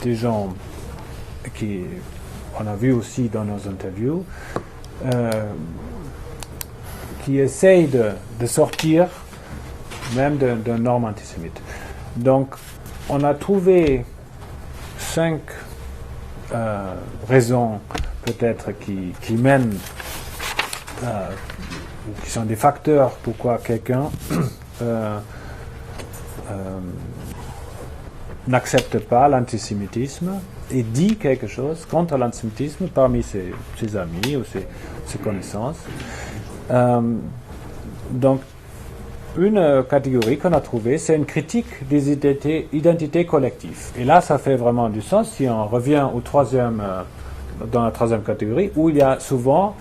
des gens qui, on a vu aussi dans nos interviews, qui essayent de sortir même d'un norme antisémite. Donc on a trouvé 5 raisons peut-être qui mènent ou qui sont des facteurs pourquoi quelqu'un n'accepte pas l'antisémitisme et dit quelque chose contre l'antisémitisme parmi ses amis ou ses connaissances. Donc, une catégorie qu'on a trouvée, c'est une critique des identités collectives. Et là, ça fait vraiment du sens si on revient dans la troisième catégorie, où il y a souvent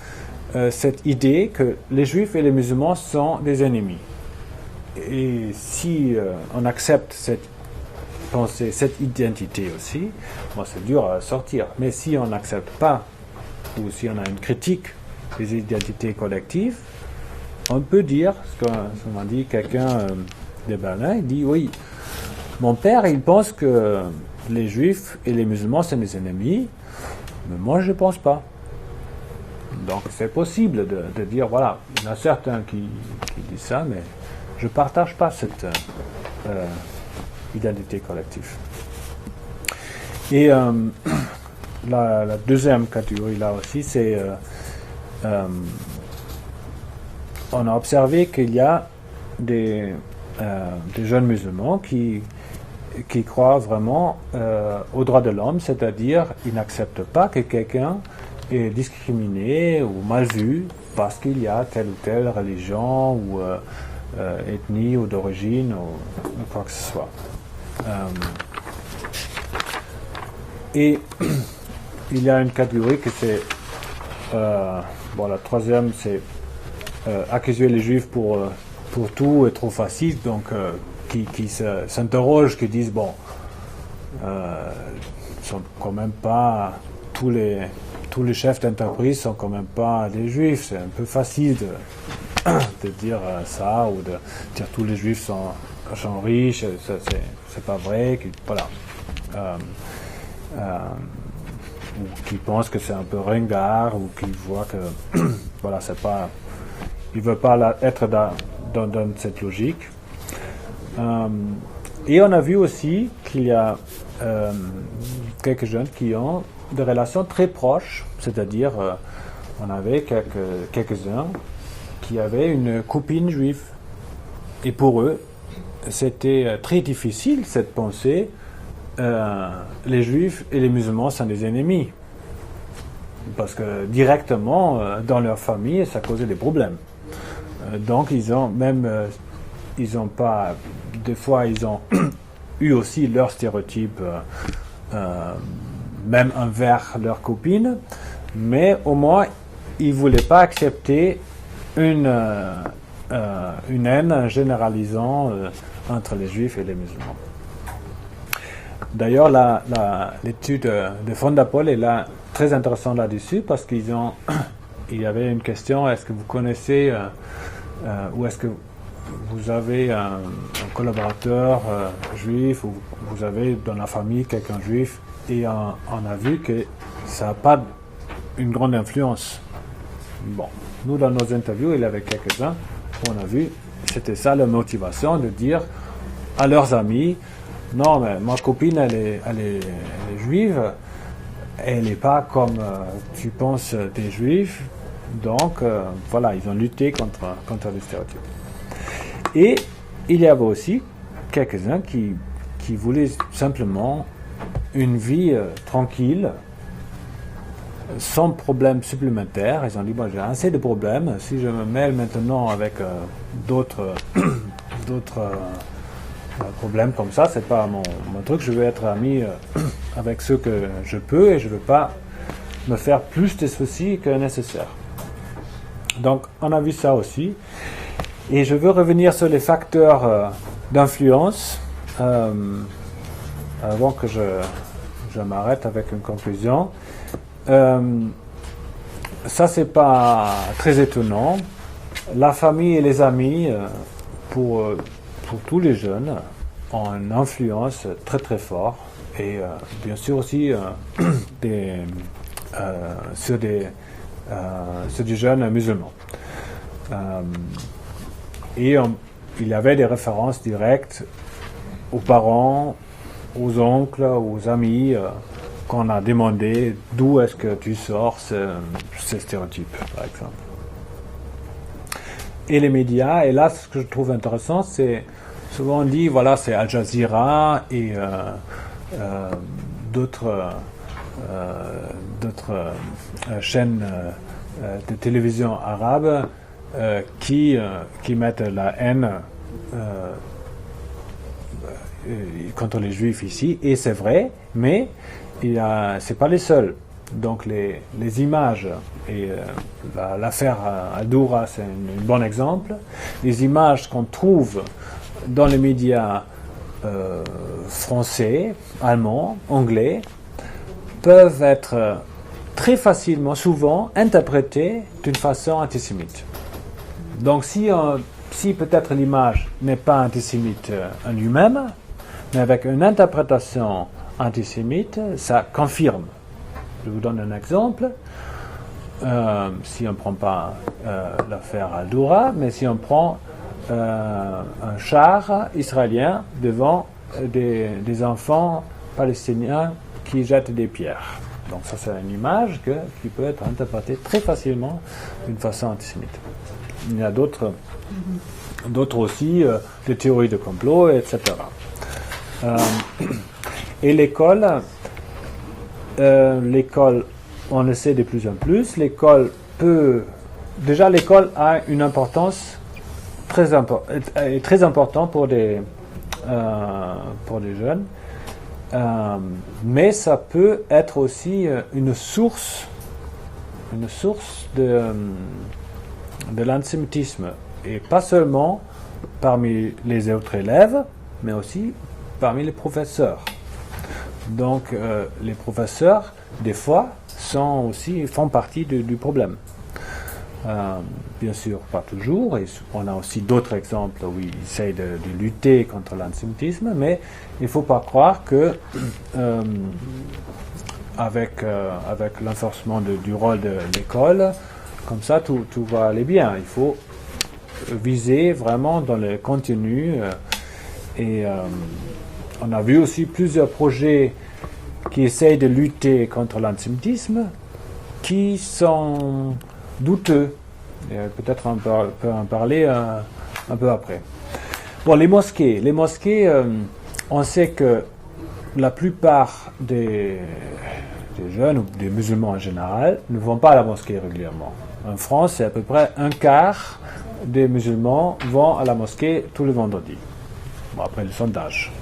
cette idée que les juifs et les musulmans sont des ennemis. Et si on accepte pensée, cette identité aussi, bon, c'est dur à sortir. Mais si on n'accepte pas, ou si on a une critique des identités collectives, on peut dire, ce qu'on dit quelqu'un de Berlin, il dit oui, mon père il pense que les juifs et les musulmans sont des ennemis, mais moi je ne pense pas. Donc c'est possible de dire, voilà, il y en a certains qui disent ça, mais je ne partage pas cette identité collective. Et la deuxième catégorie là aussi, c'est on a observé qu'il y a des jeunes musulmans qui croient vraiment aux droits de l'homme, c'est-à-dire ils n'acceptent pas que quelqu'un est discriminé ou mal vu parce qu'il y a telle ou telle religion ou ethnie ou d'origine ou quoi que ce soit. Et il y a une catégorie que c'est la troisième, c'est accuser les juifs pour tout est trop facile, donc qui s'interrogent, qui disent bon, sont quand même pas tous les chefs d'entreprise sont quand même pas des juifs, c'est un peu facile de dire ça, ou de dire tous les juifs sont riches, c'est pas vrai, voilà. Ou qui pensent que c'est un peu ringard, ou qui voient que voilà, c'est pas, ils veulent pas être dans cette logique. Et on a vu aussi qu'il y a quelques jeunes qui ont des relations très proches, c'est-à-dire on avait quelques-uns qui avaient une copine juive. Et pour eux, c'était très difficile cette pensée, les juifs et les musulmans sont des ennemis. Parce que directement, dans leur famille, ça causait des problèmes. Donc ils ont pas, des fois ils ont eu aussi leurs stéréotypes, même envers leurs copines, mais au moins ils voulaient pas accepter une haine généralisant entre les juifs et les musulmans. D'ailleurs, l'étude de Fondapol est là très intéressante là-dessus, parce il y avait une question: est-ce que vous connaissez ou est-ce que vous avez un collaborateur juif, ou vous avez dans la famille quelqu'un juif, et on a vu que ça n'a pas une grande influence. Bon, nous dans nos interviews, il y avait quelques-uns où on a vu, c'était ça la motivation, de dire à leurs amis: non, mais ma copine elle est juive, elle n'est pas comme tu penses des juifs. Donc voilà, ils ont lutté contre les stéréotypes. Et il y avait aussi quelques-uns qui voulaient simplement une vie tranquille, sans problème supplémentaire. Ils ont dit: bon, j'ai assez de problèmes, si je me mêle maintenant avec d'autres problèmes comme ça, c'est pas mon truc. Je veux être ami avec ceux que je peux, et je veux pas me faire plus de soucis que nécessaire. Donc on a vu ça aussi. Et je veux revenir sur les facteurs d'influence avant que je m'arrête avec une conclusion. Ça, c'est pas très étonnant. La famille et les amis, pour tous les jeunes, ont une influence très très forte, et bien sûr aussi sur des jeunes musulmans. Et il y avait des références directes aux parents, aux oncles, aux amis, qu'on a demandé d'où est-ce que tu sors ces stéréotypes, par exemple. Et les médias, et là, ce que je trouve intéressant, c'est souvent on dit, voilà, c'est Al Jazeera et d'autres chaînes de télévision arabes qui mettent la haine contre les juifs ici, et c'est vrai, mais c'est pas les seuls. Donc les images, et l'affaire Al-Doura, c'est un bon exemple. Les images qu'on trouve dans les médias français, allemand, anglais, peuvent être très facilement, souvent, interprétés d'une façon antisémite. Donc si peut-être l'image n'est pas antisémite en lui-même, mais avec une interprétation antisémite, ça confirme. Je vous donne un exemple. Si on ne prend pas l'affaire Al-Doura, mais si on prend un char israélien devant des enfants palestiniens qui jettent des pierres. Donc ça, c'est une image qui peut être interprétée très facilement d'une façon antisémite. Il y a d'autres aussi, des théories de complot, etc. Et l'école, on le sait de plus en plus, l'école a une importance très importante pour des jeunes, mais ça peut être aussi une source de l'antisémitisme, et pas seulement parmi les autres élèves, mais aussi parmi les professeurs. Donc les professeurs, des fois, font partie du problème. Bien sûr, pas toujours, et on a aussi d'autres exemples où ils essayent de lutter contre l'antisémitisme, mais il ne faut pas croire que avec l'enforcement du rôle de l'école, comme ça tout va aller bien. Il faut viser vraiment dans le contenu, et on a vu aussi plusieurs projets qui essayent de lutter contre l'antisémitisme qui sont douteux. Et peut-être on peut en parler un peu après. Bon, les mosquées, on sait que la plupart des jeunes ou des musulmans en général ne vont pas à la mosquée régulièrement. En France, c'est à peu près un quart des musulmans vont à la mosquée tous les vendredis. Bon, après le sondage,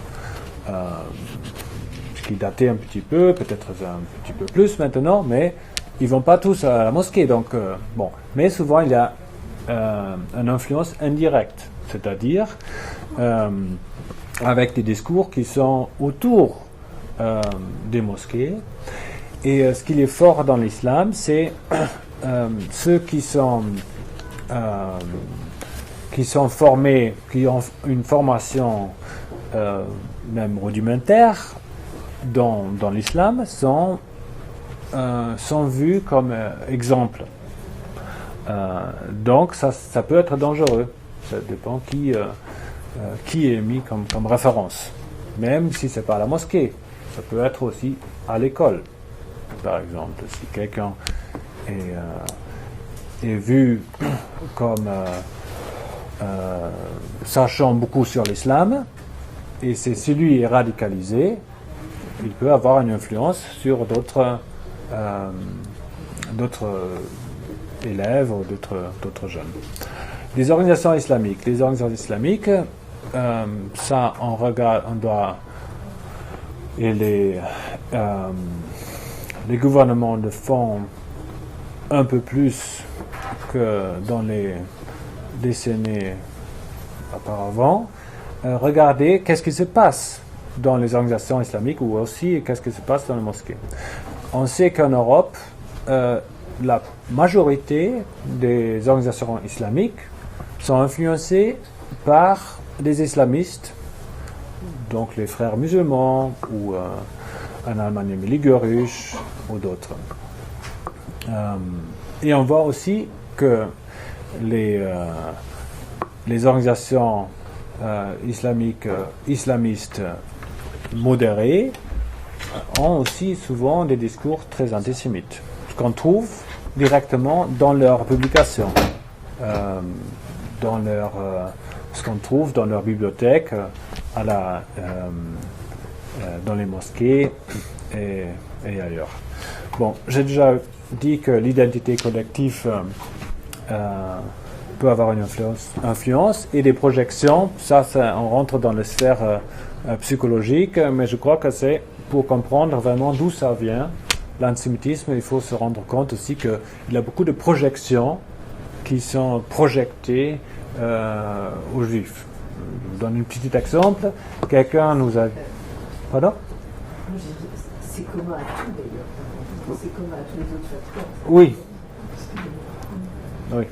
qui datait un petit peu, peut-être un petit peu plus maintenant, mais ils vont pas tous à la mosquée. Donc bon, mais souvent il y a une influence indirecte, c'est-à-dire avec des discours qui sont autour des mosquées. Et ce qui est fort dans l'islam, c'est ceux qui sont formés, qui ont une formation même rudimentaire dans l'islam, sont vus comme exemple. Donc ça peut être dangereux. Ça dépend qui est mis comme référence. Même si ce n'est pas à la mosquée. Ça peut être aussi à l'école. Par exemple, si quelqu'un est vu comme sachant beaucoup sur l'islam, et si lui est radicalisé, il peut avoir une influence sur d'autres élèves ou d'autres jeunes. Les organisations islamiques. Ça, on doit... Et les gouvernements le font un peu plus que dans les décennies auparavant. Regardez qu'est-ce qui se passe dans les organisations islamiques, ou aussi qu'est-ce qui se passe dans les mosquées. On sait qu'en Europe, la majorité des organisations islamiques sont influencées par des islamistes, donc les frères musulmans, ou en Allemagne les Ligurush, ou d'autres. Et on voit aussi que les organisations islamistes modérées ont aussi souvent des discours très antisémites, ce qu'on trouve directement dans leurs publications, ce qu'on trouve dans leur bibliothèque, dans les mosquées et ailleurs. Bon, j'ai déjà dit que l'identité collective peut avoir une influence, et des projections, ça on rentre dans la sphère psychologique, mais je crois que c'est pour comprendre vraiment d'où ça vient, l'antisémitisme. Il faut se rendre compte aussi qu'il y a beaucoup de projections qui sont projetées aux juifs. Je vous donne un petit exemple. Quelqu'un nous a Pardon? C'est commun à tout d'ailleurs. C'est commun à tous les autres facteurs. Oui. Oui.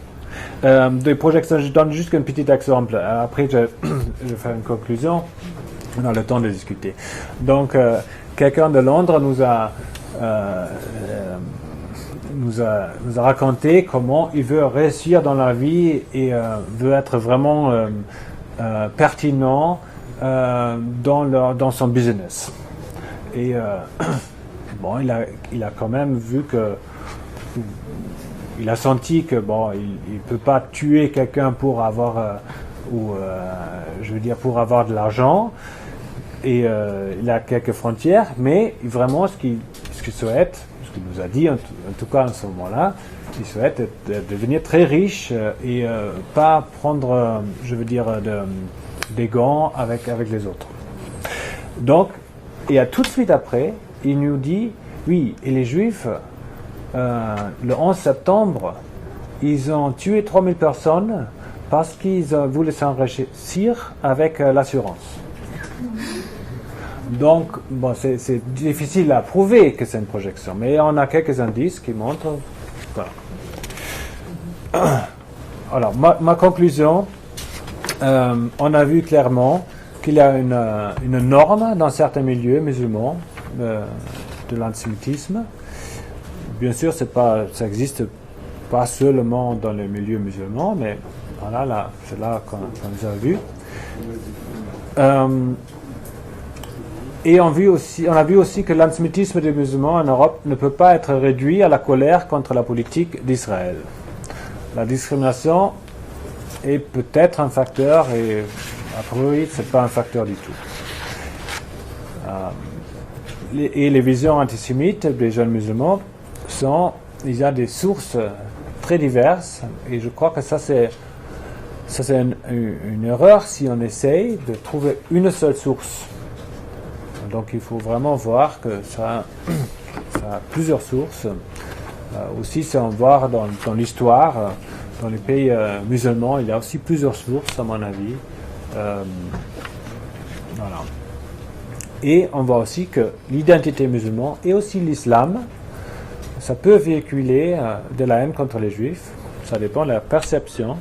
Des projections, je donne juste un petit exemple. Après, je vais faire une conclusion. On a le temps de discuter. Donc, quelqu'un de Londres nous a raconté comment il veut réussir dans la vie et veut être vraiment pertinent dans son business. Et bon, il a quand même vu que il a senti que bon, il peut pas tuer quelqu'un pour avoir pour avoir de l'argent. Et il a quelques frontières, mais vraiment ce qu'il souhaite, ce qu'il nous a dit en tout cas à ce moment-là, il souhaite devenir très riche et pas prendre, des gants avec les autres. Donc, et tout de suite après, il nous dit, oui, et les Juifs, le 11 septembre, ils ont tué 3000 personnes parce qu'ils voulaient s'enrichir avec l'assurance. Donc, bon, c'est difficile à prouver que c'est une projection, mais on a quelques indices qui montrent. Voilà. Alors, ma conclusion, on a vu clairement qu'il y a une norme dans certains milieux musulmans de l'antisémitisme. Bien sûr, ça existe pas seulement dans les milieux musulmans, mais voilà, c'est là qu'on les a vus. Et on a vu aussi que l'antisémitisme des musulmans en Europe ne peut pas être réduit à la colère contre la politique d'Israël. La discrimination est peut-être un facteur, et a priori, ce n'est pas un facteur du tout. Et les visions antisémites des jeunes musulmans il y a des sources très diverses, et je crois que ça c'est une erreur si on essaye de trouver une seule source. Donc il faut vraiment voir que ça a plusieurs sources. Aussi, si on voit dans l'histoire, dans les pays musulmans, il y a aussi plusieurs sources, à mon avis. Voilà. Et on voit aussi que l'identité musulmane et aussi l'islam, ça peut véhiculer de la haine contre les juifs. Ça dépend de la perception.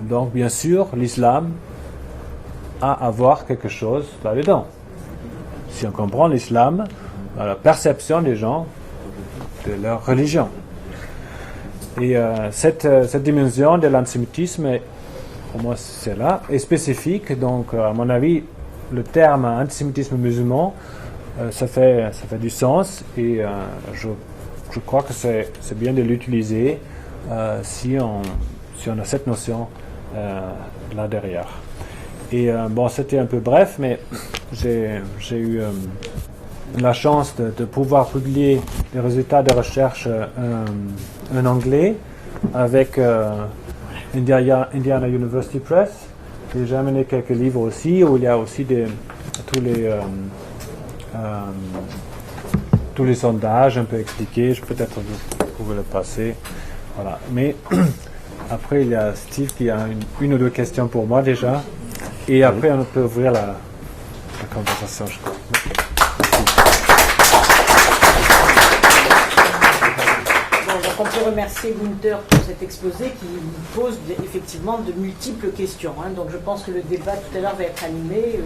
Donc, bien sûr, l'islam a à voir quelque chose là-dedans. Si on comprend l'islam, la perception des gens de leur religion. Et cette dimension de l'antisémitisme, pour moi, c'est là, est spécifique. Donc, à mon avis, le terme antisémitisme musulman, ça fait du sens, et je crois que c'est bien de l'utiliser si on a cette notion là derrière. Et bon, c'était un peu bref, mais j'ai eu la chance de pouvoir publier les résultats de recherche en anglais avec Indiana University Press. J'ai amené quelques livres aussi, où il y a aussi tous les sondages un peu expliqués. Peut-être vous pouvez le passer. Voilà. Mais après, il y a Steve qui a une ou deux questions pour moi déjà. Et après, on peut ouvrir la conversation, je crois. On peut remercier Günther pour cet exposé qui pose effectivement de multiples questions. Donc je pense que le débat tout à l'heure va être animé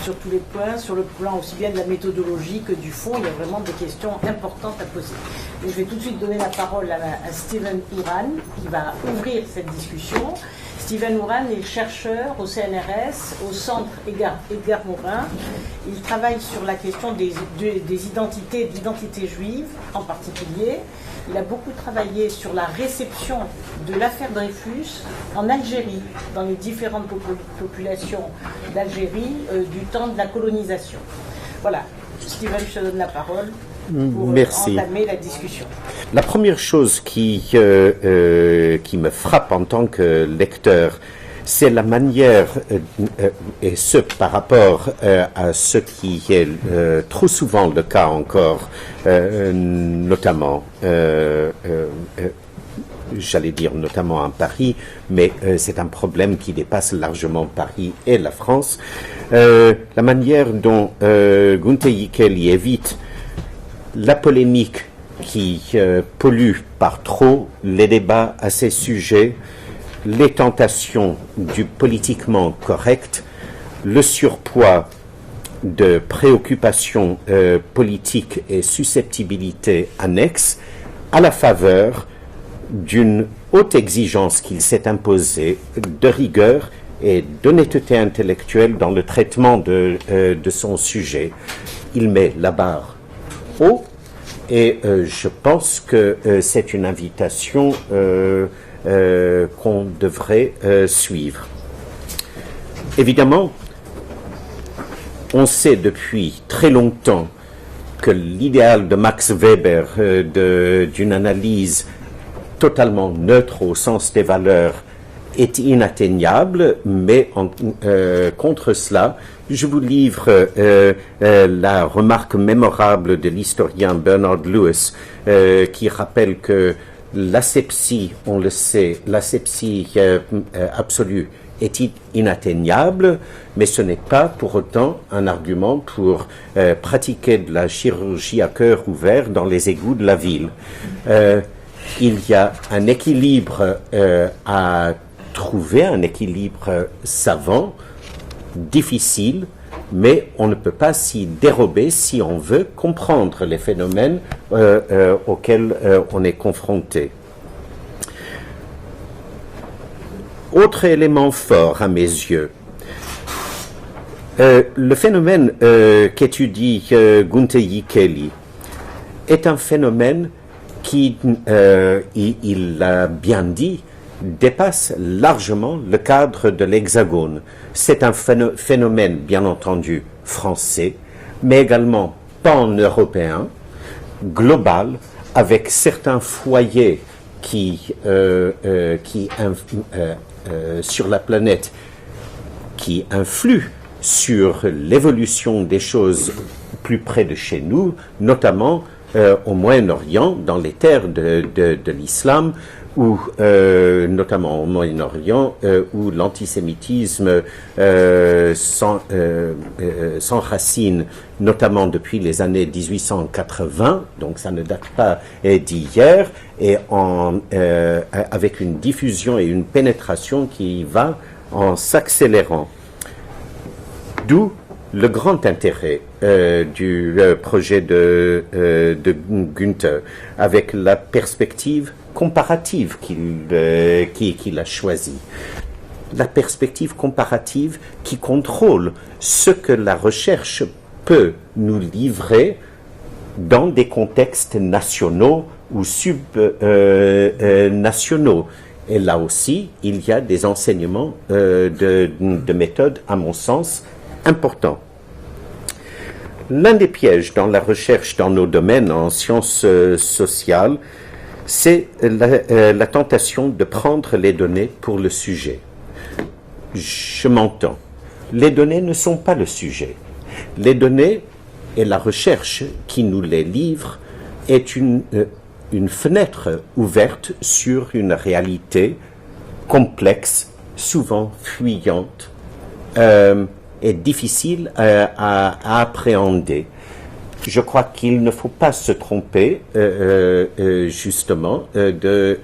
sur tous les points, sur le plan aussi bien de la méthodologie que du fond. Il y a vraiment des questions importantes à poser. Et je vais tout de suite donner la parole à Steven Uran qui va ouvrir cette discussion. Steven Uran est chercheur au CNRS, au centre Edgar Morin. Il travaille sur la question des identités juives en particulier. Il a beaucoup travaillé sur la réception de l'affaire Dreyfus en Algérie, dans les différentes populations d'Algérie du temps de la colonisation. Voilà, Steven, je te donne la parole pour entamer la discussion. La première chose qui me frappe en tant que lecteur, c'est la manière, et ce par rapport à ce qui est trop souvent le cas encore, notamment j'allais dire notamment à Paris, mais c'est un problème qui dépasse largement Paris et la France. La manière dont Gunther Yıkeli évite la polémique qui pollue par trop les débats à ces sujets, les tentations du politiquement correct, le surpoids de préoccupations politiques et susceptibilités annexes, à la faveur d'une haute exigence qu'il s'est imposée de rigueur et d'honnêteté intellectuelle dans le traitement de son sujet. Il met la barre haut et je pense que c'est une invitation qu'on devrait suivre. Évidemment, on sait depuis très longtemps que l'idéal de Max Weber d'une analyse totalement neutre au sens des valeurs est inatteignable, mais contre cela, je vous livre la remarque mémorable de l'historien Bernard Lewis qui rappelle que l'asepsie, on le sait, l'asepsie absolue est inatteignable, mais ce n'est pas pour autant un argument pour pratiquer de la chirurgie à cœur ouvert dans les égouts de la ville. Il y a un équilibre à trouver, un équilibre savant, difficile, mais on ne peut pas s'y dérober si on veut comprendre les phénomènes auxquels on est confronté. Autre élément fort à mes yeux, le phénomène qu'étudie Gunther Yıkeli est un phénomène qui, il l'a bien dit, dépasse largement le cadre de l'Hexagone. C'est un phénomène, bien entendu, français, mais également pan-européen, global, avec certains foyers sur la planète qui influent sur l'évolution des choses plus près de chez nous, notamment au Moyen-Orient, dans les terres de l'islam, ou notamment au Moyen-Orient, où l'antisémitisme s'enracine, notamment depuis les années 1880, donc ça ne date pas d'hier, et avec une diffusion et une pénétration qui va en s'accélérant. D'où le grand intérêt du projet de Gunther, avec la perspective comparative qu'il a choisie. La perspective comparative qui contrôle ce que la recherche peut nous livrer dans des contextes nationaux ou subnationaux. Et là aussi, il y a des enseignements de méthode, à mon sens, importants. L'un des pièges dans la recherche dans nos domaines en sciences sociales, c'est la tentation de prendre les données pour le sujet. Je m'entends. Les données ne sont pas le sujet. Les données et la recherche qui nous les livre est une fenêtre ouverte sur une réalité complexe, souvent fuyante et difficile à appréhender. Je crois qu'il ne faut pas se tromper justement de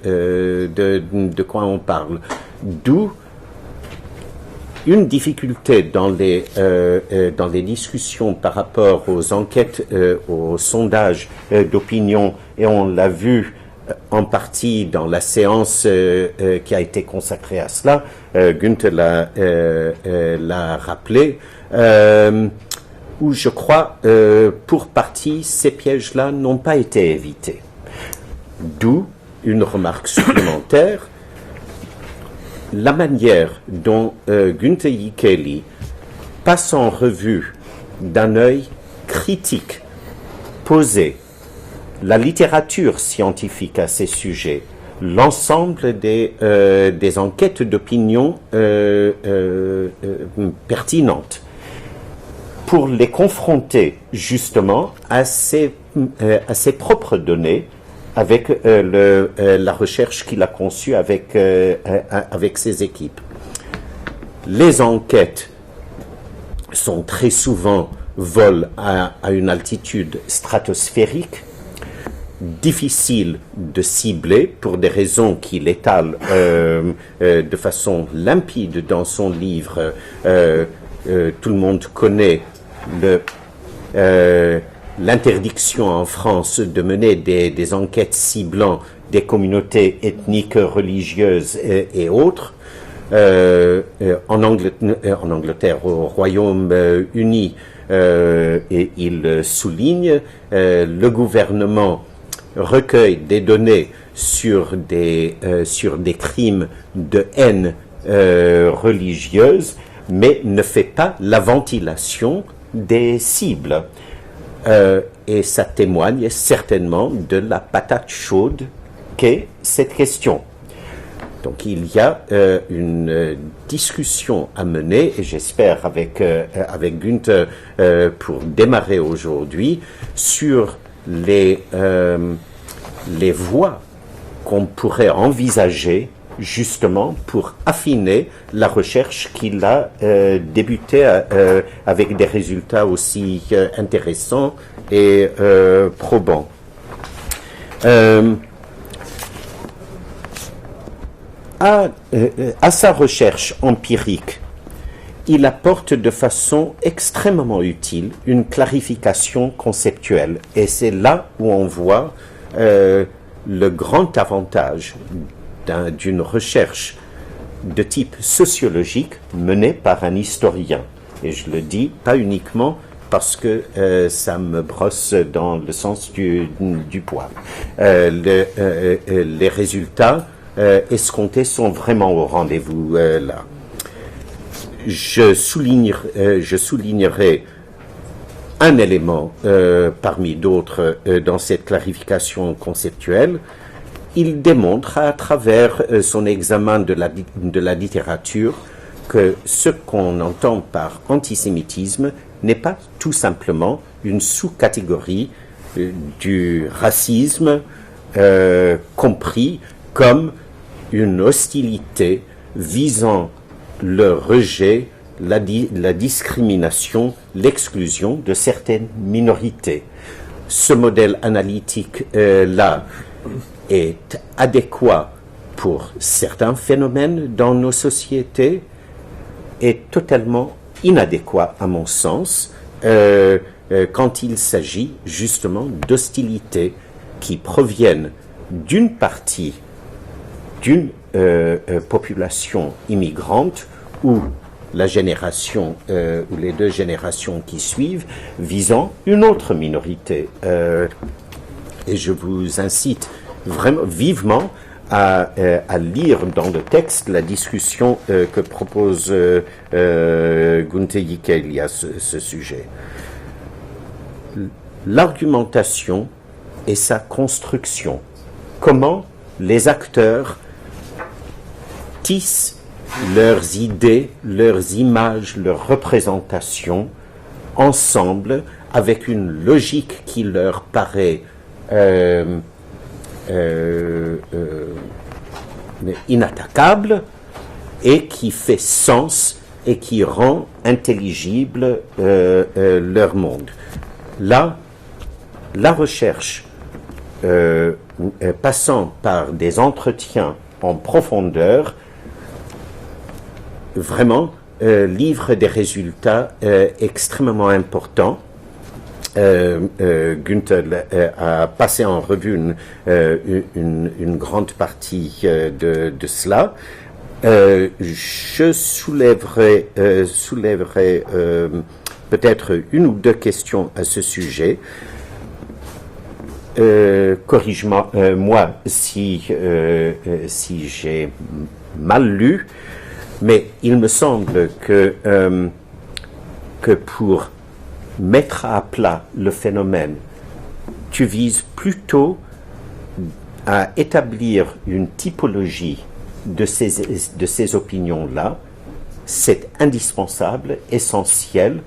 quoi on parle. D'où une difficulté dans les discussions par rapport aux enquêtes, aux sondages d'opinion, et on l'a vu en partie dans la séance qui a été consacrée à cela. Gunther l'a rappelé. Où je crois, pour partie, ces pièges-là n'ont pas été évités. D'où une remarque supplémentaire, la manière dont Gunther Yıkeli passe en revue d'un œil critique, posé, la littérature scientifique à ces sujets, l'ensemble des enquêtes d'opinion pertinentes, pour les confronter justement à ses propres données avec la recherche qu'il a conçue avec ses équipes. Les enquêtes sont très souvent vol à une altitude stratosphérique, difficile de cibler pour des raisons qu'il étale de façon limpide dans son livre. Tout le monde connaît l'interdiction en France de mener des enquêtes ciblant des communautés ethniques, religieuses et autres. En Angleterre, au Royaume-Uni, et il souligne, le gouvernement recueille des données sur des crimes de haine religieuse, mais ne fait pas la ventilation des cibles. Et ça témoigne certainement de la patate chaude qu'est cette question. Donc il y a une discussion à mener, et j'espère avec Günther pour démarrer aujourd'hui, sur les voies qu'on pourrait envisager justement pour affiner la recherche qu'il a débutée avec des résultats aussi intéressants et probants. À sa recherche empirique, il apporte de façon extrêmement utile une clarification conceptuelle. Et c'est là où on voit le grand avantage d'une recherche de type sociologique menée par un historien. Et je le dis pas uniquement parce que ça me brosse dans le sens du poil. Les résultats escomptés sont vraiment au rendez-vous là. Je soulignerai un élément parmi d'autres dans cette clarification conceptuelle. Il démontre à travers son examen de la littérature que ce qu'on entend par antisémitisme n'est pas tout simplement une sous-catégorie du racisme compris comme une hostilité visant le rejet, la discrimination, l'exclusion de certaines minorités. Ce modèle analytique-là est adéquat pour certains phénomènes dans nos sociétés et totalement inadéquat, à mon sens, quand il s'agit justement d'hostilités qui proviennent d'une partie d'une population immigrante ou la génération ou les deux générations qui suivent visant une autre minorité. Et je vous incite vraiment vivement à lire dans le texte la discussion que propose Günther Jikeli à ce sujet. L'argumentation et sa construction. Comment les acteurs tissent leurs idées, leurs images, leurs représentations ensemble avec une logique qui leur paraît inattaquable et qui fait sens et qui rend intelligible leur monde. Là, la recherche passant par des entretiens en profondeur vraiment livre des résultats extrêmement importants. Günther a passé en revue une grande partie de cela. Je soulèverai peut-être une ou deux questions à ce sujet. Corrige-moi moi si j'ai mal lu, mais il me semble que pour mettre à plat le phénomène, tu vises plutôt à établir une typologie de ces opinions-là. C'est indispensable, essentiel,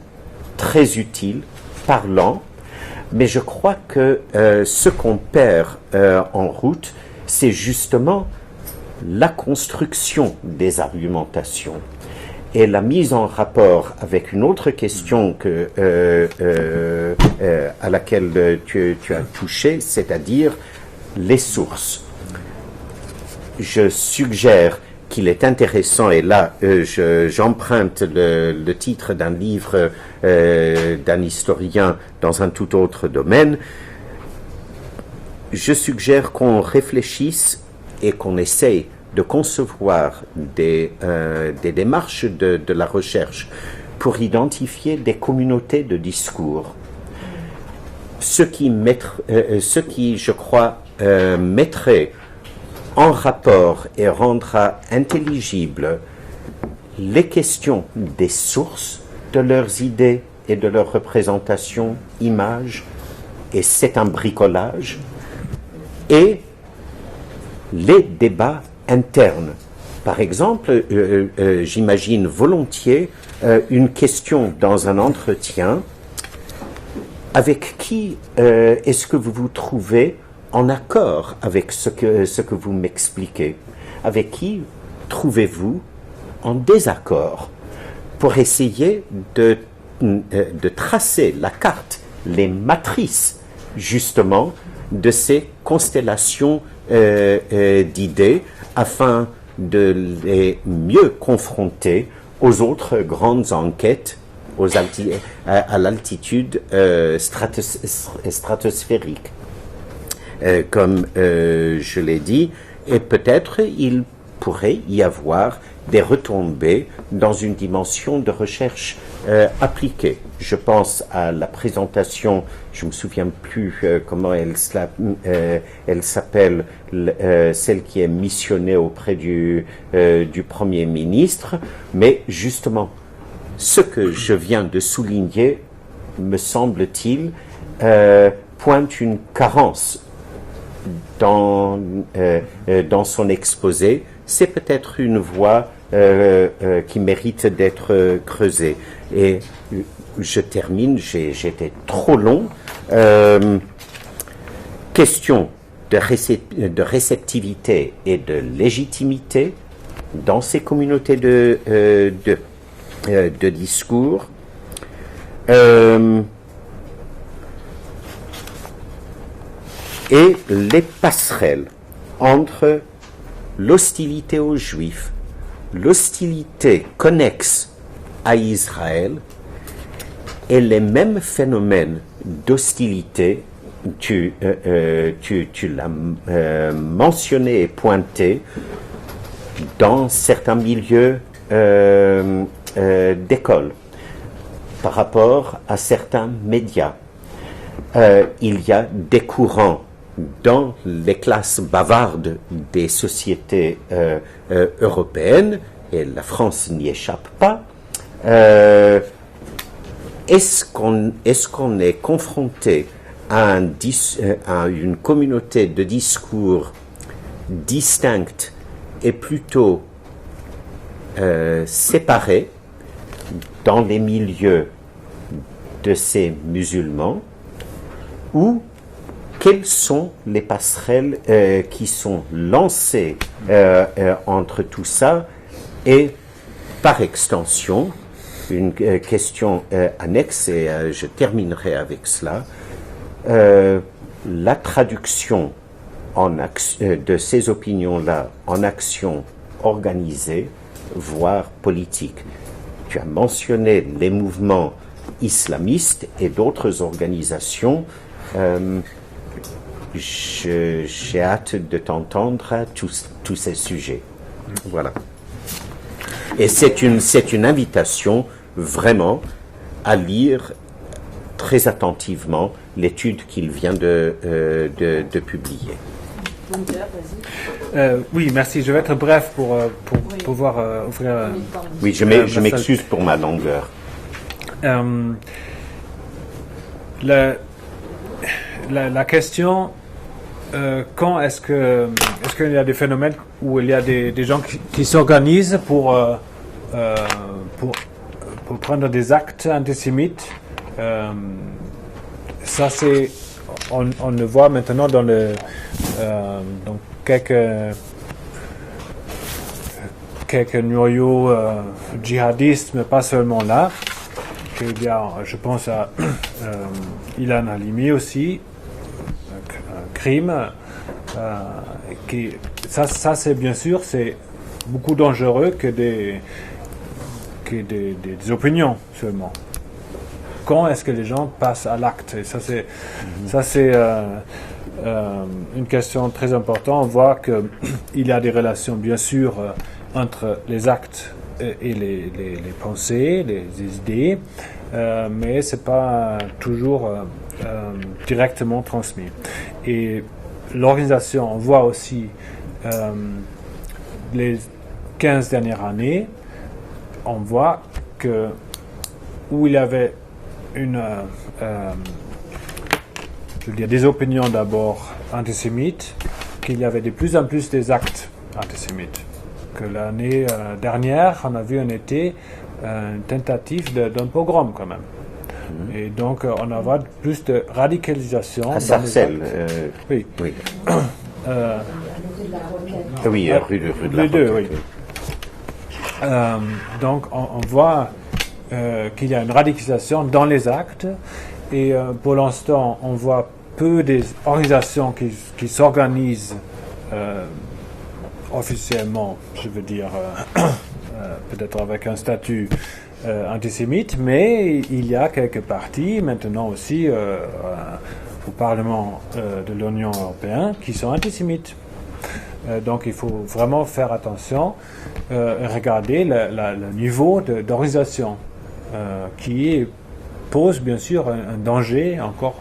très utile, parlant, Mais je crois que ce qu'on perd en route, c'est justement la construction des argumentations et la mise en rapport avec une autre question à laquelle tu as touché, c'est-à-dire les sources. Je suggère qu'il est intéressant, et là j'emprunte le titre d'un livre d'un historien dans un tout autre domaine, je suggère qu'on réfléchisse et qu'on essaye de concevoir des démarches de la recherche pour identifier des communautés de discours. Ce qui, je crois, mettrait en rapport et rendra intelligible les questions des sources de leurs idées et de leurs représentations, images, et c'est un bricolage, et les débats internes. Par exemple, j'imagine volontiers une question dans un entretien: avec qui est-ce que vous vous trouvez en accord avec ce que vous m'expliquez? Avec qui trouvez-vous en désaccord? Pour essayer de tracer la carte, les matrices, justement, de ces constellations d'idées, afin de les mieux confronter aux autres grandes enquêtes à l'altitude stratosphérique. Comme je l'ai dit, et peut-être il pourrait y avoir des retombées dans une dimension de recherche appliquée. Je pense à la présentation, je ne me souviens plus comment elle s'appelle, celle qui est missionnée auprès du Premier ministre, mais justement, ce que je viens de souligner, me semble-t-il, pointe une carence dans son exposé. C'est peut-être une voie qui mérite d'être creusée. Et je termine, j'étais trop long. Question de réceptivité et de légitimité dans ces communautés de discours. Et les passerelles entre l'hostilité aux Juifs, l'hostilité connexe à Israël et les mêmes phénomènes d'hostilité, tu l'as mentionné et pointé, dans certains milieux d'école, par rapport à certains médias. Il y a des courants dans les classes bavardes des sociétés européennes, et la France n'y échappe pas. Est-ce qu'on est confronté à une communauté de discours distincte et plutôt séparée dans les milieux de ces musulmans, ou quelles sont les passerelles qui sont lancées entre tout ça? Et par extension, une question annexe, et je terminerai avec cela, la traduction de ces opinions-là en action organisée, voire politique. Tu as mentionné les mouvements islamistes et d'autres organisations. J'ai hâte de t'entendre à tous ces sujets. Voilà. Et c'est une invitation vraiment à lire très attentivement l'étude qu'il vient de publier. Oui, merci. Je vais être bref pour pouvoir ouvrir. Oui, je m'excuse pour ma longueur. La question, quand est-ce qu'il y a des phénomènes où il y a des gens qui s'organisent pour prendre des actes antisémites, ça c'est, on le voit maintenant dans dans quelques noyaux djihadistes, mais pas seulement là. Il y a, je pense à Ilan Halimi aussi, un crime. Ça c'est bien sûr, c'est beaucoup dangereux que des opinions seulement. Quand est-ce que les gens passent à l'acte? Et ça c'est une question très importante. On voit qu'il y a des relations bien sûr entre les actes et les pensées, les idées, mais c'est pas toujours directement transmis. Et l'organisation, on voit aussi les 15 dernières années, on voit que où il y avait des opinions d'abord antisémites, qu'il y avait de plus en plus des actes antisémites. Que l'année dernière, on a vu en été une tentative d'un pogrom quand même. Et donc, on a vu plus de radicalisation. À Sarcelles. Oui. Oui. Rue Oui, rue de la Les deux, Roquette, oui. Donc, on voit qu'il y a une radicalisation dans les actes. Et pour l'instant, on voit peu des organisations qui s'organisent officiellement, je veux dire, peut-être avec un statut antisémite, mais il y a quelques partis maintenant aussi au Parlement de l'Union européenne qui sont antisémites. Donc il faut vraiment faire attention et regarder le niveau d'organisation qui pose bien sûr un danger encore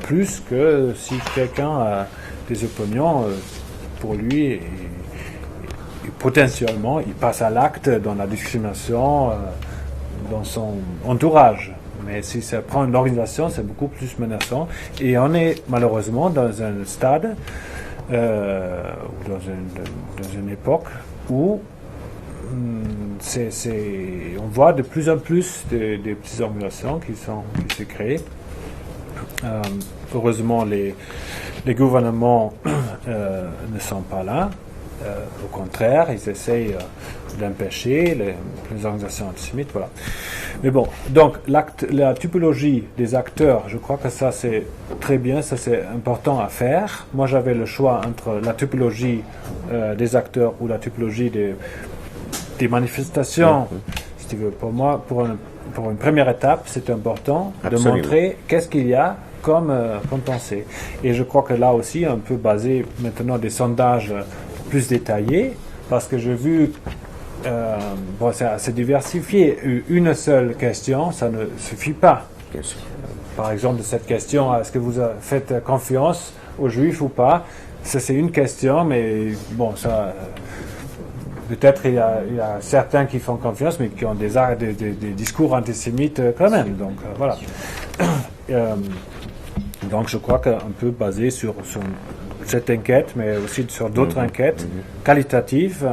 plus que si quelqu'un a des opinions pour lui et potentiellement il passe à l'acte dans la discrimination dans son entourage. Mais si ça prend une organisation, c'est beaucoup plus menaçant. Et on est malheureusement dans un stade ou dans une époque où on voit de plus en plus des petites organisations qui se créent. Heureusement, les gouvernements ne sont pas là. Au contraire, ils essayent d'empêcher les organisations antisémites. Voilà. Mais bon, donc la typologie des acteurs, je crois que ça c'est très bien, ça c'est important à faire. Moi j'avais le choix entre la typologie des acteurs ou la typologie des manifestations. Si tu veux, pour moi, pour une première étape, c'est important Absolument. de montrer qu'est-ce qu'il y a comme pensée. Et je crois que là aussi, on peut baser maintenant des sondages plus détaillés, parce que j'ai vu, c'est assez diversifié. Une seule question, ça ne suffit pas. Bien sûr. Par exemple, cette question, est-ce que vous faites confiance aux Juifs ou pas? Ça, c'est une question, mais bon, ça... Peut-être il y a certains qui font confiance, mais qui ont des discours antisémites quand même. Donc voilà. Donc je crois qu'on peut baser sur cette enquête, mais aussi sur d'autres enquêtes qualitatives,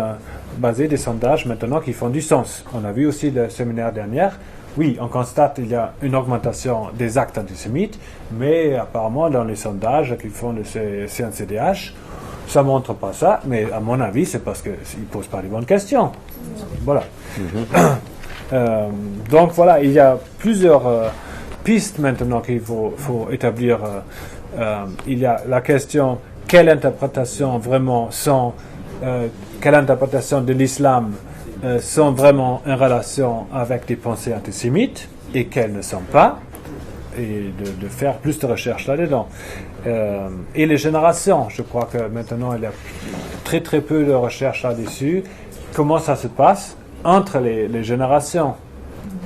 baser des sondages maintenant qui font du sens. On a vu aussi le séminaire dernier. Oui, on constate qu'il y a une augmentation des actes antisémites, mais apparemment dans les sondages qu'ils font le CNCDH, ça ne montre pas ça, mais à mon avis, c'est parce qu'ils ne posent pas les bonnes questions. Voilà. Donc voilà, il y a plusieurs pistes maintenant qu'il faut établir. Il y a la question, quelle interprétation quelle interprétation de l'islam sont vraiment en relation avec des pensées antisémites et quelles ne sont pas, et de faire plus de recherches là-dedans. Et les générations, je crois que maintenant il y a très très peu de recherches là-dessus. Comment ça se passe entre les générations?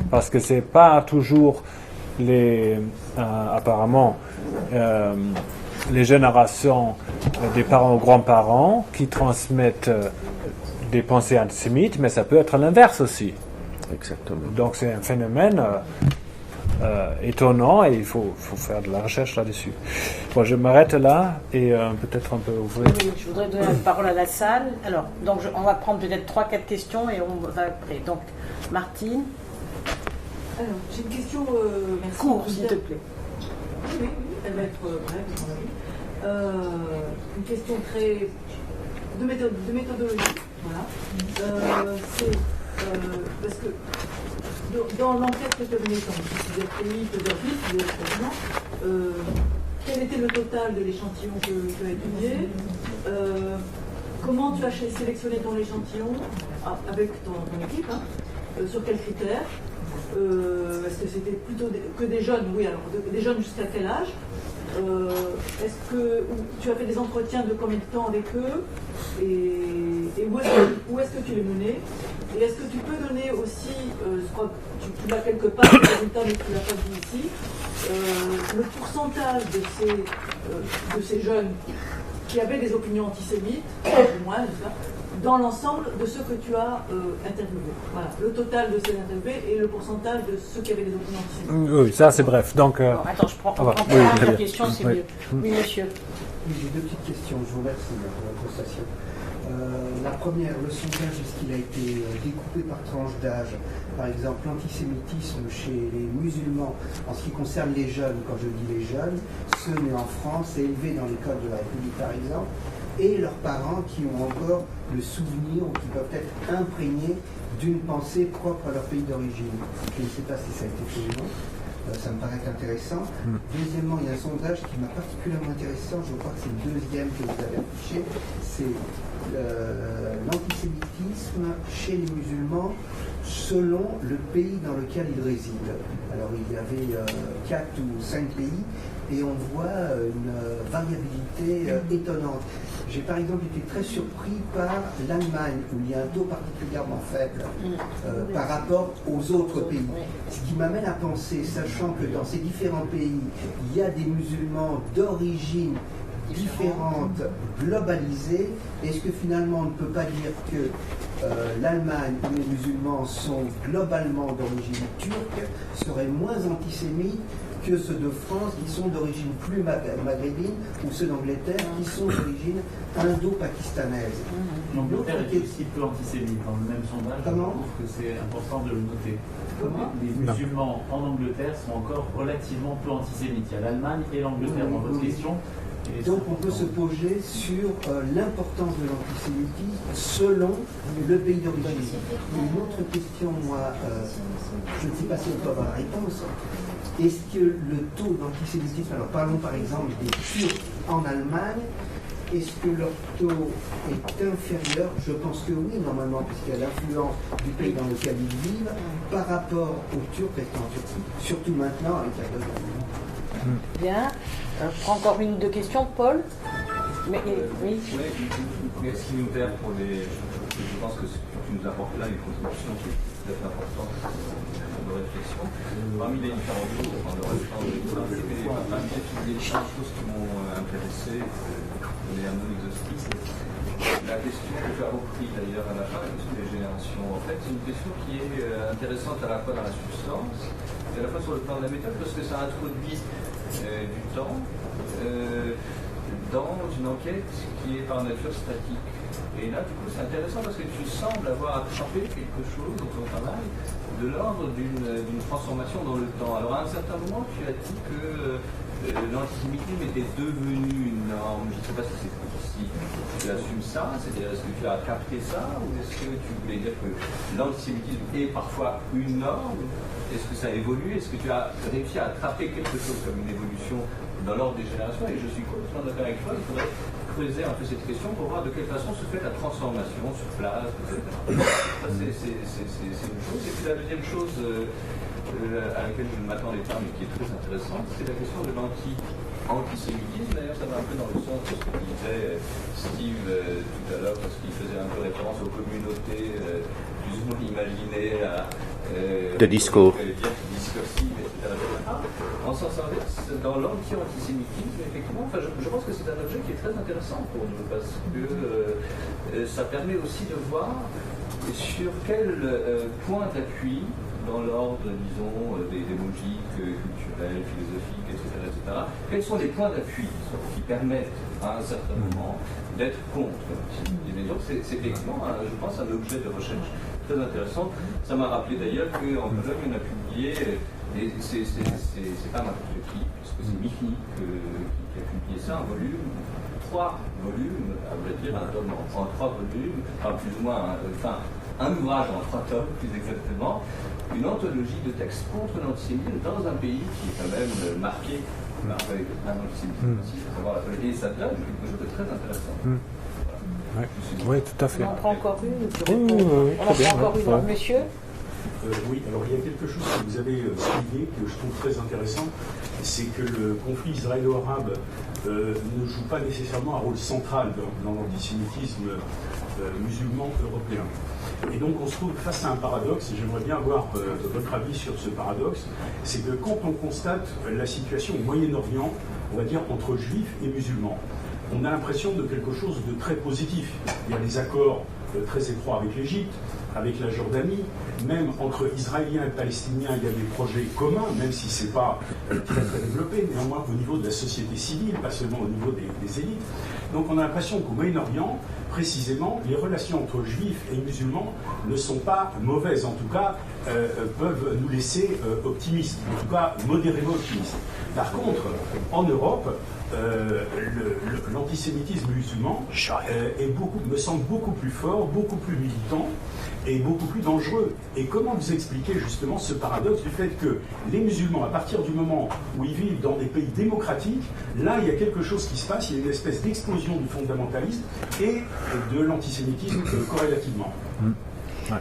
Parce que c'est pas toujours apparemment les générations des parents ou grands-parents qui transmettent des pensées antisémites, mais ça peut être l'inverse aussi. Exactement. Donc c'est un phénomène étonnant et il faut faire de la recherche là-dessus. Bon, je m'arrête là et peut-être on peut ouvrir. Oui, je voudrais donner la parole à la salle. Alors, donc on va prendre peut-être 3-4 questions et on va après. Donc, Martine. Alors, j'ai une question, merci. Court, s'il te plaît. Oui, elle va être brève, à mon avis. Une question très de méthodologie, voilà. Parce que dans l'enquête que tu as menée, quand tu es pays, plusieurs villes, plusieurs présidents, quel était le total de l'échantillon que tu as étudié? Comment tu as sélectionné ton échantillon avec ton équipe, hein, sur quels critères? Est-ce que c'était plutôt que des jeunes? Oui, alors des jeunes jusqu'à quel âge? Est-ce que tu as fait des entretiens de combien de temps avec eux? Et où est-ce que tu les menais? Et est-ce que tu peux donner aussi, je crois que tu l'as quelque part, le résultat, mais tu ne l'as pas dit ici, le pourcentage de ces jeunes qui avaient des opinions antisémites, ou moins, dans l'ensemble de ceux que tu as interviewés. Voilà, le total de ces interviewés et le pourcentage de ceux qui avaient des opinions antisémites. Oui, ça c'est bref. Donc, attends, je prends oui, la question, c'est mieux. Oui, monsieur. Oui, j'ai deux petites questions. Je vous remercie pour la prestation. La première, le sondage, est-ce qu'il a été découpé par tranche d'âge? Par exemple, l'antisémitisme chez les musulmans, en ce qui concerne les jeunes, quand je dis les jeunes, ceux nés en France et élevés dans l'école de la République, par exemple, et leurs parents qui ont encore le souvenir ou qui peuvent être imprégnés d'une pensée propre à leur pays d'origine. Je ne sais pas si ça a été fait ou non. Ça me paraît intéressant. Deuxièmement, il y a un sondage qui m'a particulièrement intéressant, je crois que c'est le deuxième que vous avez affiché, c'est l'antisémitisme chez les musulmans selon le pays dans lequel ils résident. Alors il y avait 4 ou 5 pays et on voit une variabilité étonnante. J'ai par exemple été très surpris par l'Allemagne, où il y a un taux particulièrement faible par rapport aux autres pays. Ce qui m'amène à penser, sachant que dans ces différents pays, il y a des musulmans d'origine différentes, globalisées, est-ce que finalement on ne peut pas dire que l'Allemagne où les musulmans sont globalement d'origine turque seraient moins antisémites que ceux de France qui sont d'origine plus maghrébine ou ceux d'Angleterre qui sont d'origine indo-pakistanaise? L'Angleterre est aussi peu antisémite. Dans le même sondage, je trouve que c'est important de le noter. Les musulmans en Angleterre sont encore relativement peu antisémites. Il y a l'Allemagne et l'Angleterre dans votre question. Donc on peut se poser sur l'importance de l'antisémitisme selon le pays d'origine. Une autre question, moi, je ne sais pas si on peut avoir la réponse. Est-ce que le taux d'antisémitisme, alors parlons par exemple des Turcs en Allemagne, est-ce que leur taux est inférieur? Je pense que oui, normalement, puisqu'il y a l'influence du pays dans lequel ils vivent, par rapport aux Turcs restant en Turquie, surtout maintenant avec la guerre. Bien. Je prends encore une ou deux questions, Paul. Oui. Merci Noutaire pour les. Je pense que ce que tu nous apportes là, une contribution qui est tout à fait importante de réflexion. Parmi les différents groupes, on aurait le temps de les choses qui m'ont intéressé, de manière non exhaustive. La question que tu as repris d'ailleurs à la fin, la question des générations, en fait, c'est une question qui est intéressante à la fois dans la substance et à la fois sur le plan de la méthode, parce que ça introduit du temps dans une enquête qui est par nature statique. Et là, du coup, c'est intéressant parce que tu sembles avoir attrapé quelque chose dans ton travail de l'ordre d'une transformation dans le temps. Alors, à un certain moment, tu as dit que l'antisémitisme était devenu une norme. Je ne sais pas si tu assumes ça, c'est-à-dire est-ce que tu as capté ça, ou est-ce que tu voulais dire que l'antisémitisme est parfois une norme? Est-ce que ça a évolué? Est-ce que tu as réussi à attraper quelque chose comme une évolution dans l'ordre des générations? Et je suis complètement d'accord avec toi, il faudrait creuser un peu cette question pour voir de quelle façon se fait la transformation sur place, etc. Ça, c'est une chose. Et puis la deuxième chose à laquelle je ne m'attendais pas, mais qui est très intéressante, c'est la question de l'antisémitisme. D'ailleurs, ça va un peu dans le sens de ce que disait Steve tout à l'heure, parce qu'il faisait un peu référence aux communautés plus ou moins imaginées de discours. Discursives, etc. En sens inverse, dans l'anti-antisémitisme, effectivement, je pense que c'est un objet qui est très intéressant pour nous, parce que ça permet aussi de voir sur quel point d'appui dans l'ordre, disons, des logiques culturelles, philosophiques, etc., quels sont les points d'appui qui permettent, à un certain moment, d'être contre l'antisémitisme. Et donc, c'est effectivement, je pense, un objet de recherche très intéressant. Ça m'a rappelé d'ailleurs qu'en Pologne, on a publié, et c'est pas n'importe qui, puisque c'est Michnik qui a publié ça, un volume, 3 volumes, à vrai dire, un tome en 3 volumes, enfin plus ou moins, un ouvrage en 3 tomes, plus exactement, une anthologie de textes contre l'antisémitisme dans un pays qui est quand même marqué par un antisémitisme aussi, à savoir la Pologne. Et ça donne quelque chose de très intéressant. Ouais. Oui, tout à fait. On en prend encore une. Oui, On en prend encore une, monsieur. Oui, alors il y a quelque chose que vous avez souligné que je trouve très intéressant, c'est que le conflit israélo-arabe ne joue pas nécessairement un rôle central dans l'antisémitisme musulman européen. Et donc on se trouve face à un paradoxe, et j'aimerais bien avoir votre avis sur ce paradoxe, c'est que quand on constate la situation au Moyen-Orient, on va dire entre juifs et musulmans, on a l'impression de quelque chose de très positif. Il y a des accords très étroits avec l'Égypte, avec la Jordanie, même entre Israéliens et Palestiniens, il y a des projets communs, même si ce n'est pas très développé, néanmoins au niveau de la société civile, pas seulement au niveau des élites. Donc on a l'impression qu'au Moyen-Orient, précisément, les relations entre juifs et musulmans ne sont pas mauvaises, en tout cas, peuvent nous laisser optimistes, en tout cas modérément optimistes. Par contre, en Europe, l'antisémitisme musulman me semble beaucoup plus fort, beaucoup plus militant et beaucoup plus dangereux. Et comment vous expliquez justement ce paradoxe du fait que les musulmans, à partir du moment où ils vivent dans des pays démocratiques, là il y a quelque chose qui se passe, il y a une espèce d'explosion du fondamentalisme et de l'antisémitisme corrélativement. Ouais.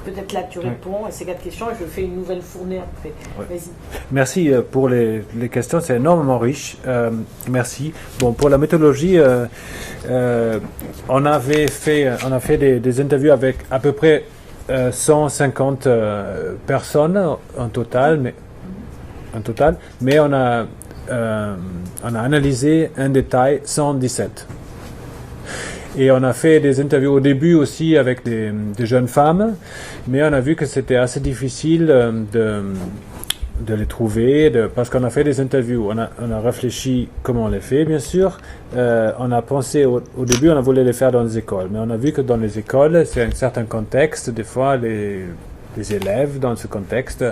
Peut-être là tu réponds à ces 4 questions et je fais une nouvelle fournée après. Vas-y. Merci pour les questions, c'est énormément riche. Merci. Bon, pour la méthodologie, on a fait des interviews avec à peu près 150 personnes en total, mais on a analysé en détail 117. Et on a fait des interviews au début aussi avec des jeunes femmes, mais on a vu que c'était assez difficile de les trouver, parce qu'on a fait des interviews, on a réfléchi comment on les fait, bien sûr. On a pensé, au début, on a voulu les faire dans les écoles, mais on a vu que dans les écoles, c'est un certain contexte. Des fois, les élèves, dans ce contexte,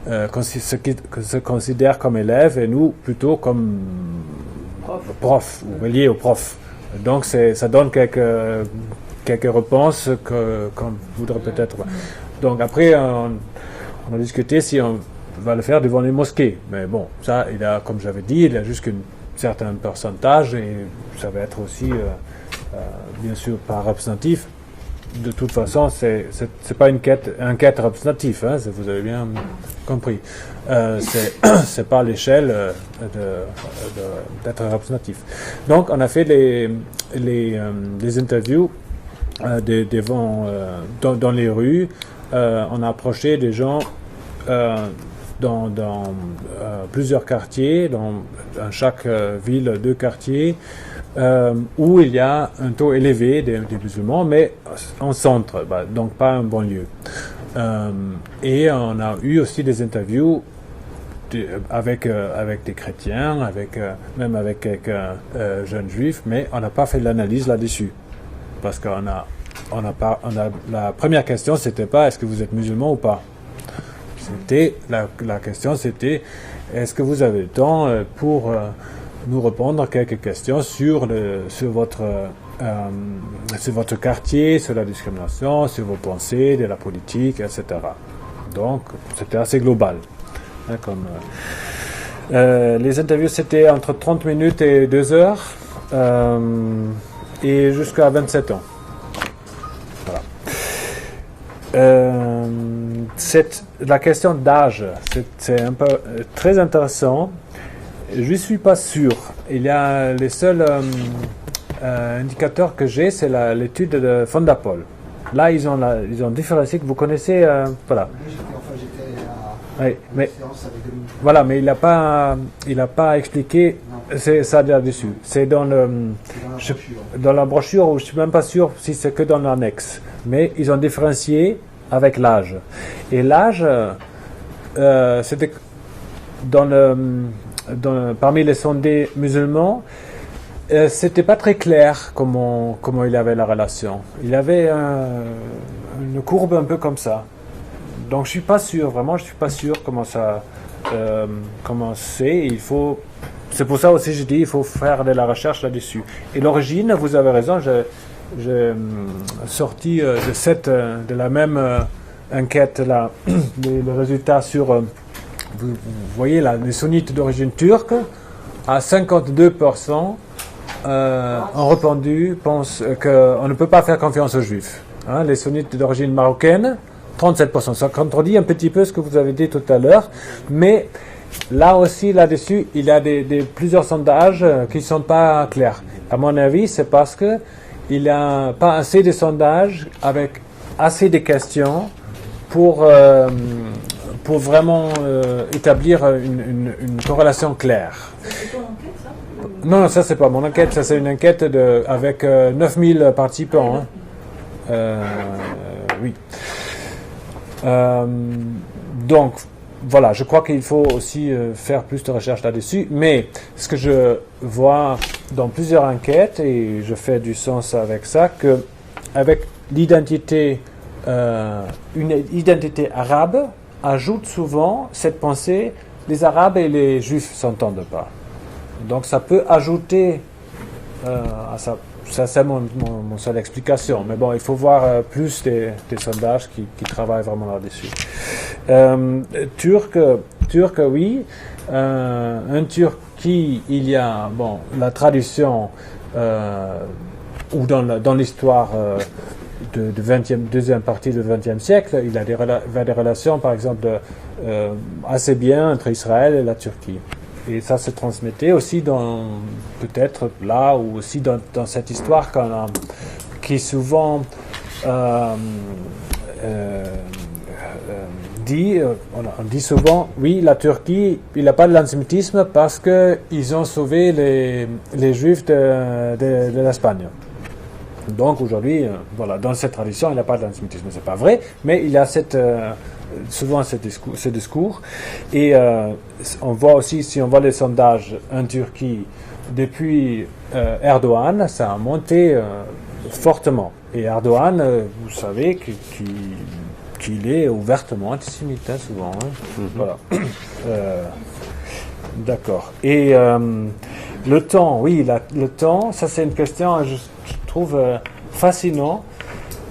se considèrent comme élèves, et nous, plutôt comme profs, ou reliés aux profs. Donc ça donne quelques réponses qu'on voudrait peut-être. Donc après, on a discuté si on va le faire devant les mosquées. Mais bon, ça, comme j'avais dit, il a juste qu'un certain pourcentage, et ça va être aussi, bien sûr, pas représentatif. De toute façon, c'est pas une enquête représentative, hein, vous avez bien compris. C'est pas à l'échelle d'être représentatif. Donc, on a fait les interviews dans les rues. On a approché des gens dans plusieurs quartiers, dans chaque ville 2 quartiers, où il y a un taux élevé des musulmans, mais en centre, donc pas en banlieue. Et on a eu aussi des interviews avec des chrétiens, même avec quelques jeunes juifs, mais on n'a pas fait l'analyse là-dessus, parce la première question, c'était pas est-ce que vous êtes musulman ou pas. La question, c'était est-ce que vous avez le temps pour nous répondre quelques questions sur votre quartier, sur la discrimination, sur vos pensées, de la politique, etc. Donc, c'était assez global. Hein, les interviews, c'était entre 30 minutes et 2 heures, et jusqu'à 27 ans. Voilà. La question d'âge, c'est un peu très intéressant. Je ne suis pas sûr. Les seuls indicateurs que j'ai, c'est l'étude de Fondapol. Là, ils ont différencié que vous connaissez. Voilà. Oui, mais voilà, mais il n'a pas expliqué. C'est ça là-dessus. C'est dans la brochure, où je suis même pas sûr si c'est que dans l'annexe. Mais ils ont différencié avec l'âge. Et l'âge, c'était parmi les sondés musulmans, c'était pas très clair comment il avait la relation. Il avait une courbe un peu comme ça. Donc je suis pas sûr, vraiment, je suis pas sûr comment c'est. C'est pour ça aussi je dis il faut faire de la recherche là-dessus. Et l'origine, vous avez raison, j'ai sorti de la même enquête là les résultats sur vous voyez là les sunnites d'origine turque à 52% ont répondu pensent qu'on ne peut pas faire confiance aux juifs. Hein, les sunnites d'origine marocaine 37%. Ça contredit un petit peu ce que vous avez dit tout à l'heure, mais là aussi, là-dessus, il y a plusieurs sondages qui ne sont pas clairs. À mon avis, c'est parce qu'il n'y a pas assez de sondages avec assez de questions pour vraiment établir une corrélation claire. C'est ton enquête, ça? Non, ça, c'est pas mon enquête. Ça, c'est une enquête avec 9000 participants. Hein. Oui. Donc, voilà, je crois qu'il faut aussi faire plus de recherches là-dessus, mais ce que je vois dans plusieurs enquêtes, et je fais du sens avec ça, que avec l'identité, une identité arabe ajoute souvent cette pensée, les Arabes et les Juifs ne s'entendent pas. Donc ça peut ajouter à ça. Ça, c'est mon seule explication. Mais bon, il faut voir plus des sondages qui travaillent vraiment là-dessus. Turc, oui. Un Turquie, il y a la tradition, ou dans l'histoire de deuxième partie du XXe siècle, il y a des relations, par exemple, assez bien entre Israël et la Turquie. Et ça se transmettait aussi peut-être là, ou aussi dans cette histoire qui souvent dit, on dit souvent, oui, la Turquie, il n'y a pas de l'antisémitisme parce qu'ils ont sauvé les Juifs de l'Espagne. Donc aujourd'hui, voilà, dans cette tradition, il n'y a pas de l'antisémitisme. C'est pas vrai, mais il y a souvent ce discours. Et on voit aussi, si on voit les sondages en Turquie, depuis Erdogan, ça a monté fortement. Et Erdogan, vous savez qu'il est ouvertement antisémite, hein, souvent. Hein. Voilà. D'accord. Et le temps, oui, le temps, ça c'est une question, je trouve fascinant.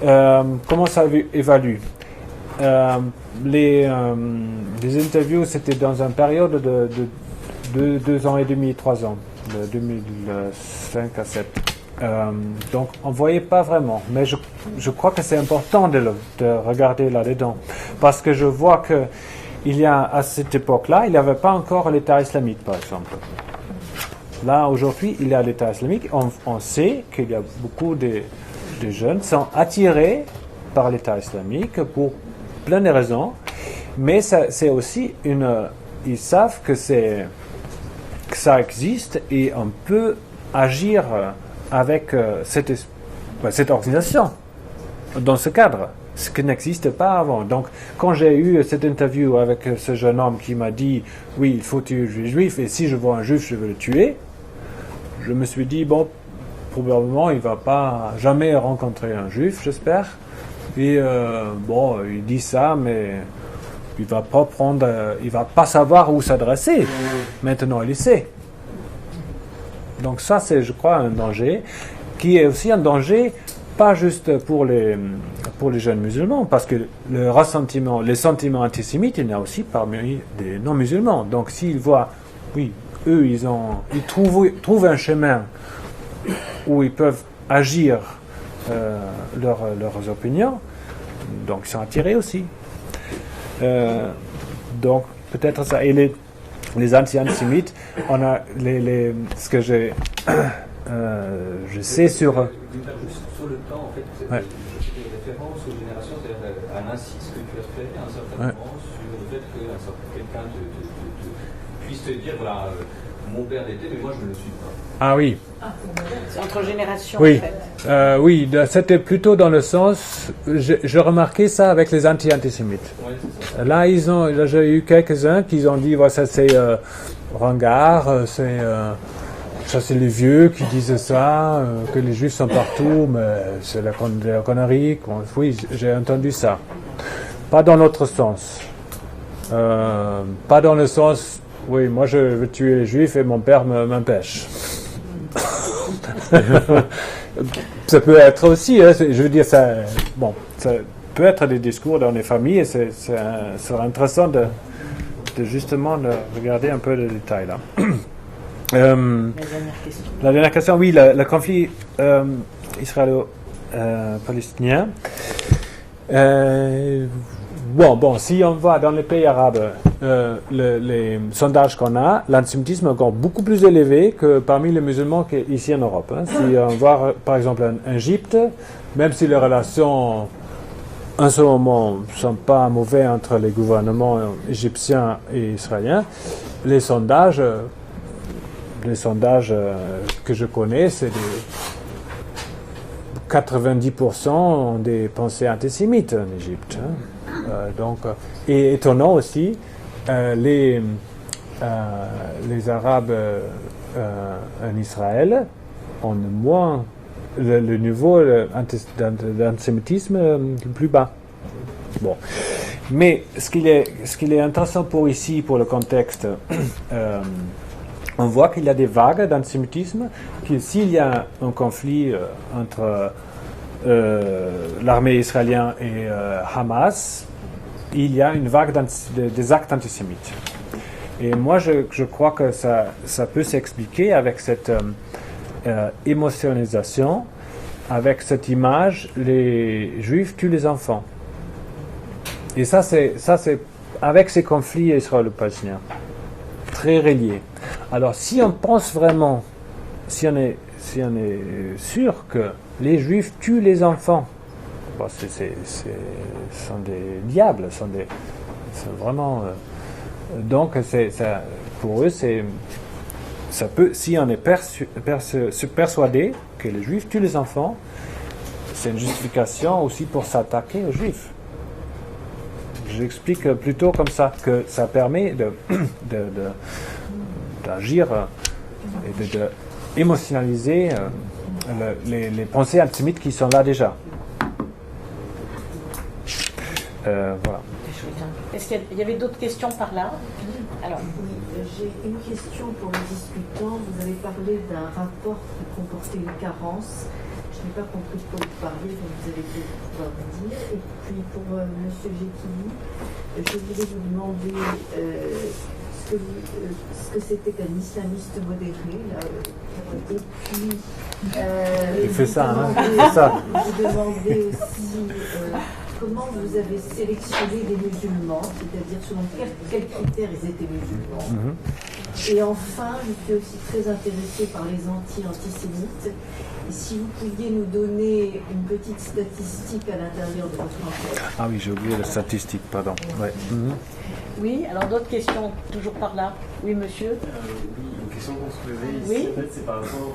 Comment ça évalue? Les interviews, c'était dans une période de 2 ans et demi, 3 ans, de 2005 à 2007. Donc, on ne voyait pas vraiment. Mais je crois que c'est important de regarder là-dedans. Parce que je vois qu'il y a, à cette époque-là, il n'y avait pas encore l'État islamique, par exemple. Là, aujourd'hui, il y a l'État islamique. On sait qu'il y a beaucoup de jeunes qui sont attirés par l'État islamique pour plein de raisons. Mais c'est aussi ils savent que ça existe et on peut agir avec cette organisation dans ce cadre, ce qui n'existe pas avant. Donc, quand j'ai eu cette interview avec ce jeune homme qui m'a dit « Oui, il faut tuer les juifs, et si je vois un juif, je veux le tuer », je me suis dit « Bon, probablement, il ne va pas jamais rencontrer un juif, j'espère. » Et il dit ça, mais il va pas savoir où s'adresser. Maintenant, il le sait. Donc ça, c'est, je crois, un danger, qui est aussi un danger, pas juste pour les jeunes musulmans, parce que les sentiments antisémites, il y en a aussi parmi des non-musulmans. Donc s'ils voient, oui, eux, ils trouvent un chemin où ils peuvent agir leurs opinions, donc ils sont attirés aussi. Donc peut-être ça. Et les anti-antisémites, on a ce que je sais sur le temps, en fait, c'est des références aux générations, c'est-à-dire à l'incise que tu as fait à un certain moment sur le fait que quelqu'un puisse te dire, voilà, mon père l'était, mais moi je ne le suis pas. Ah oui. C'est entre générations, oui. en fait. Oui, c'était plutôt dans le sens, je remarquais ça avec les anti-antisémites. Ouais, c'est ça. Là, j'ai eu quelques-uns qui ont dit, voilà, ça c'est Rangard, c'est ça c'est les vieux qui disent ça, que les juifs sont partout, mais c'est la connerie. Oui, j'ai entendu ça. Pas dans l'autre sens. Pas dans le sens, oui, moi je veux tuer les juifs et mon père m'empêche. Ça peut être aussi, hein, je veux dire, ça peut être des discours dans les familles et c'est intéressant de justement de regarder un peu les détails là. La dernière question, oui, le conflit israélo-palestinien. Bon, si on va dans les pays arabes, les sondages qu'on a, l'antisémitisme est encore beaucoup plus élevé que parmi les musulmans ici en Europe. Hein. Si on voit par exemple en Égypte, même si les relations en ce moment ne sont pas mauvaises entre les gouvernements égyptiens et israéliens, les sondages que je connais, c'est 90% ont des pensées antisémites en Égypte. Hein. Et étonnant aussi, les Arabes en Israël ont moins le niveau d'antisémitisme le plus bas. Bon. Mais ce qui est intéressant pour ici, pour le contexte, on voit qu'il y a des vagues d'antisémitisme, que s'il y a un conflit entre l'armée israélienne et Hamas, il y a une vague des actes antisémites. Et moi, je crois que ça peut s'expliquer avec cette émotionnalisation, avec cette image, les Juifs tuent les enfants. Et ça c'est avec ces conflits israélo-palestiniens, très reliés. Alors, si on pense vraiment, si on est sûr que les Juifs tuent les enfants, bon, sont des diables, sont vraiment. Donc, pour eux, ça peut. Si on est persuadé que les Juifs tuent les enfants, c'est une justification aussi pour s'attaquer aux Juifs. J'explique plutôt comme ça, que ça permet d'agir et d'émotionnaliser les pensées antisémites qui sont là déjà. Voilà. Est-ce qu'il y avait d'autres questions par là? Alors, j'ai une question pour les discutants. Vous avez parlé d'un rapport qui comportait une carence. Je n'ai pas compris de quoi vous parlez, donc vous allez pouvoir me dire. Et puis pour M. Gekili, je voulais vous demander ce que c'était qu'un islamiste modéré. Là, et puis, il fait ça, hein? Vous demandez aussi comment vous avez sélectionné les musulmans, c'est-à-dire selon quels critères ils étaient musulmans. Et enfin, je suis aussi très intéressée par les anti-antisémites. Et si vous pouviez nous donner une petite statistique à l'intérieur de votre enquête. Ah oui, j'ai oublié la statistique, pardon. Ouais. Oui, alors d'autres questions, toujours par là. Oui, monsieur. Oui, une question qu'on se posait ici, Oui. en fait, c'est par rapport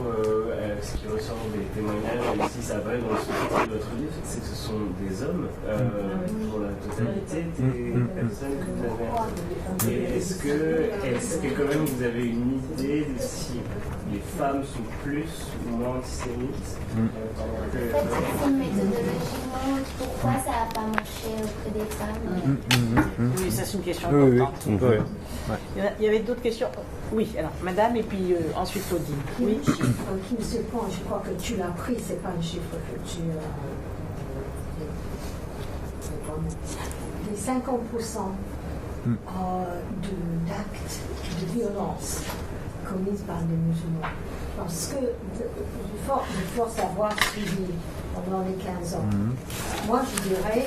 à ce qui ressort des témoignages, et ici ça apparaît dans le sous-titre de votre livre, c'est que ce sont des hommes, pour la totalité des personnes que vous avez interviewées. Et est-ce que quand même vous avez une idée de si les femmes sont plus ou moins antisémites En fait, c'est une méthodologie montre pourquoi ça n'a pas marché auprès des femmes. Oui, ça c'est une question importante. Oui. Il y avait d'autres questions. Oui, alors madame et puis ensuite Claudine. Oui. Qui me surprend, je crois que tu l'as pris, c'est pas un chiffre que tu les 50% d'actes de violence commis par les musulmans. Parce que force avoir suivi pendant les 15 ans, moi je dirais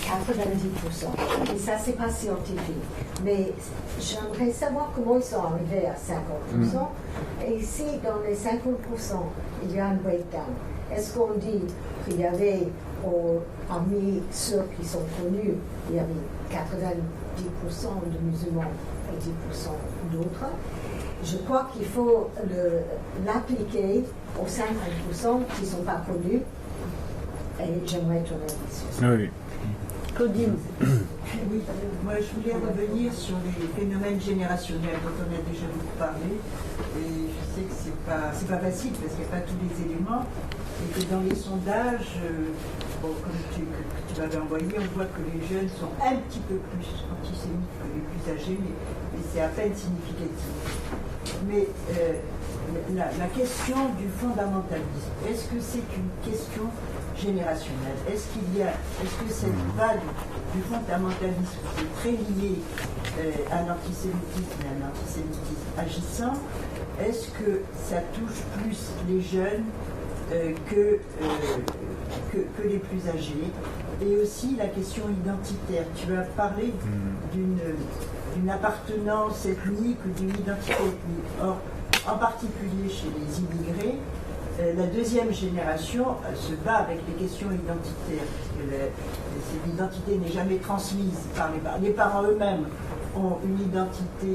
90%. Et ça, c'est pas scientifique. Mais j'aimerais savoir comment ils sont arrivés à 50%. Et si dans les 50%, il y a un breakdown, est-ce qu'on dit qu'il y avait, parmi ceux qui sont connus, il y avait 90% de musulmans et 10% d'autres? Je crois qu'il faut l'appliquer aux 50% qui ne sont pas connus. Et j'aimerais ton avis sur ça. Oui. Claudine. Oui, moi je voulais revenir sur les phénomènes générationnels dont on a déjà beaucoup parlé. Et je sais que c'est pas facile parce qu'il n'y a pas tous les éléments et que dans les sondages, comme tu m'avais envoyé, on voit que les jeunes sont un petit peu plus antisémites que les plus âgés, mais c'est à peine significatif. Mais la question du fondamentalisme, est-ce que c'est une question générationnelle? Est-ce que cette vague du fondamentalisme est très liée à l'antisémitisme et à l'antisémitisme agissant? Est-ce que ça touche plus les jeunes que les plus âgés? Et aussi la question identitaire. Tu as parlé d'une appartenance ethnique ou d'une identité ethnique. Or, en particulier chez les immigrés, la deuxième génération se bat avec les questions identitaires. L'identité n'est jamais transmise par les parents. Les parents eux-mêmes ont une identité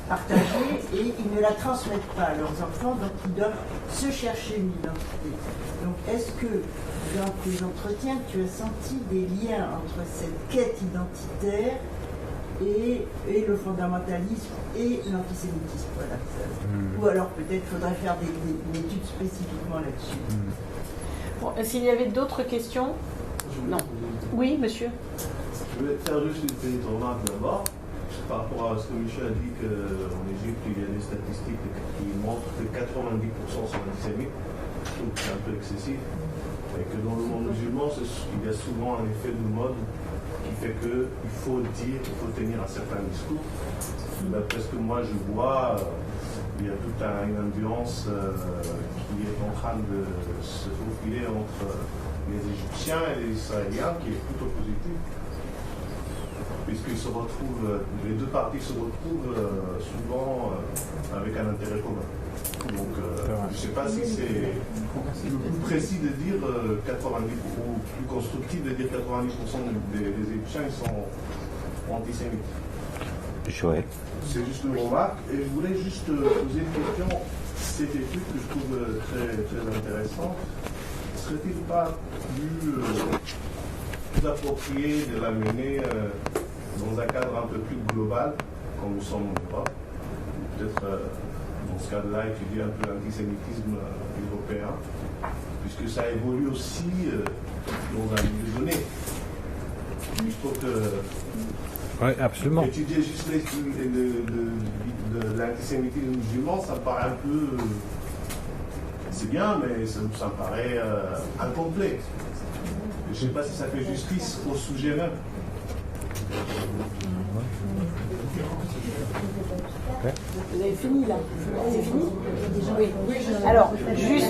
partagée et ils ne la transmettent pas à leurs enfants, donc ils doivent se chercher une identité. Donc est-ce que dans tes entretiens, tu as senti des liens entre cette quête identitaire et le fondamentalisme et l'antisémitisme? Voilà. Ou alors peut-être faudrait faire une étude spécifiquement là-dessus. Bon, s'il y avait d'autres questions? Non. Oui, monsieur. Je voulais faire juste une petite remarque d'abord, par rapport à ce que Michel a dit qu'en Égypte, il y a des statistiques qui montrent que 90% sont antisémites. Je trouve que c'est un peu excessif. Et que dans le monde musulman, il y a souvent un effet de mode qui fait qu'il faut tenir un certain discours. D'après ce que moi je vois, il y a toute une ambiance qui est en train de se faufiler entre les Égyptiens et les Israéliens, qui est plutôt positive. Puisqu'ils se retrouvent, les deux parties se retrouvent souvent avec un intérêt commun. Donc, je ne sais pas si c'est plus précis de dire 90% ou plus constructif de dire 90% des Égyptiens sont antisémites. Joël. C'est juste une remarque. Et je voulais juste poser une question. Cette étude que je trouve très, très intéressante, serait-il pas plus approprié de la mener dans un cadre un peu plus global, comme nous sommes en Europe? Peut-être dans ce cadre-là, étudier un peu l'antisémitisme européen, puisque ça évolue aussi dans un milieu donné. Il faut que... Oui, absolument. Étudier juste l'antisémitisme musulman, ça me paraît un peu... c'est bien, mais ça me paraît incomplet. Je ne sais pas si ça fait justice au sujet même. Vous avez fini là? C'est fini? Oui. Alors, juste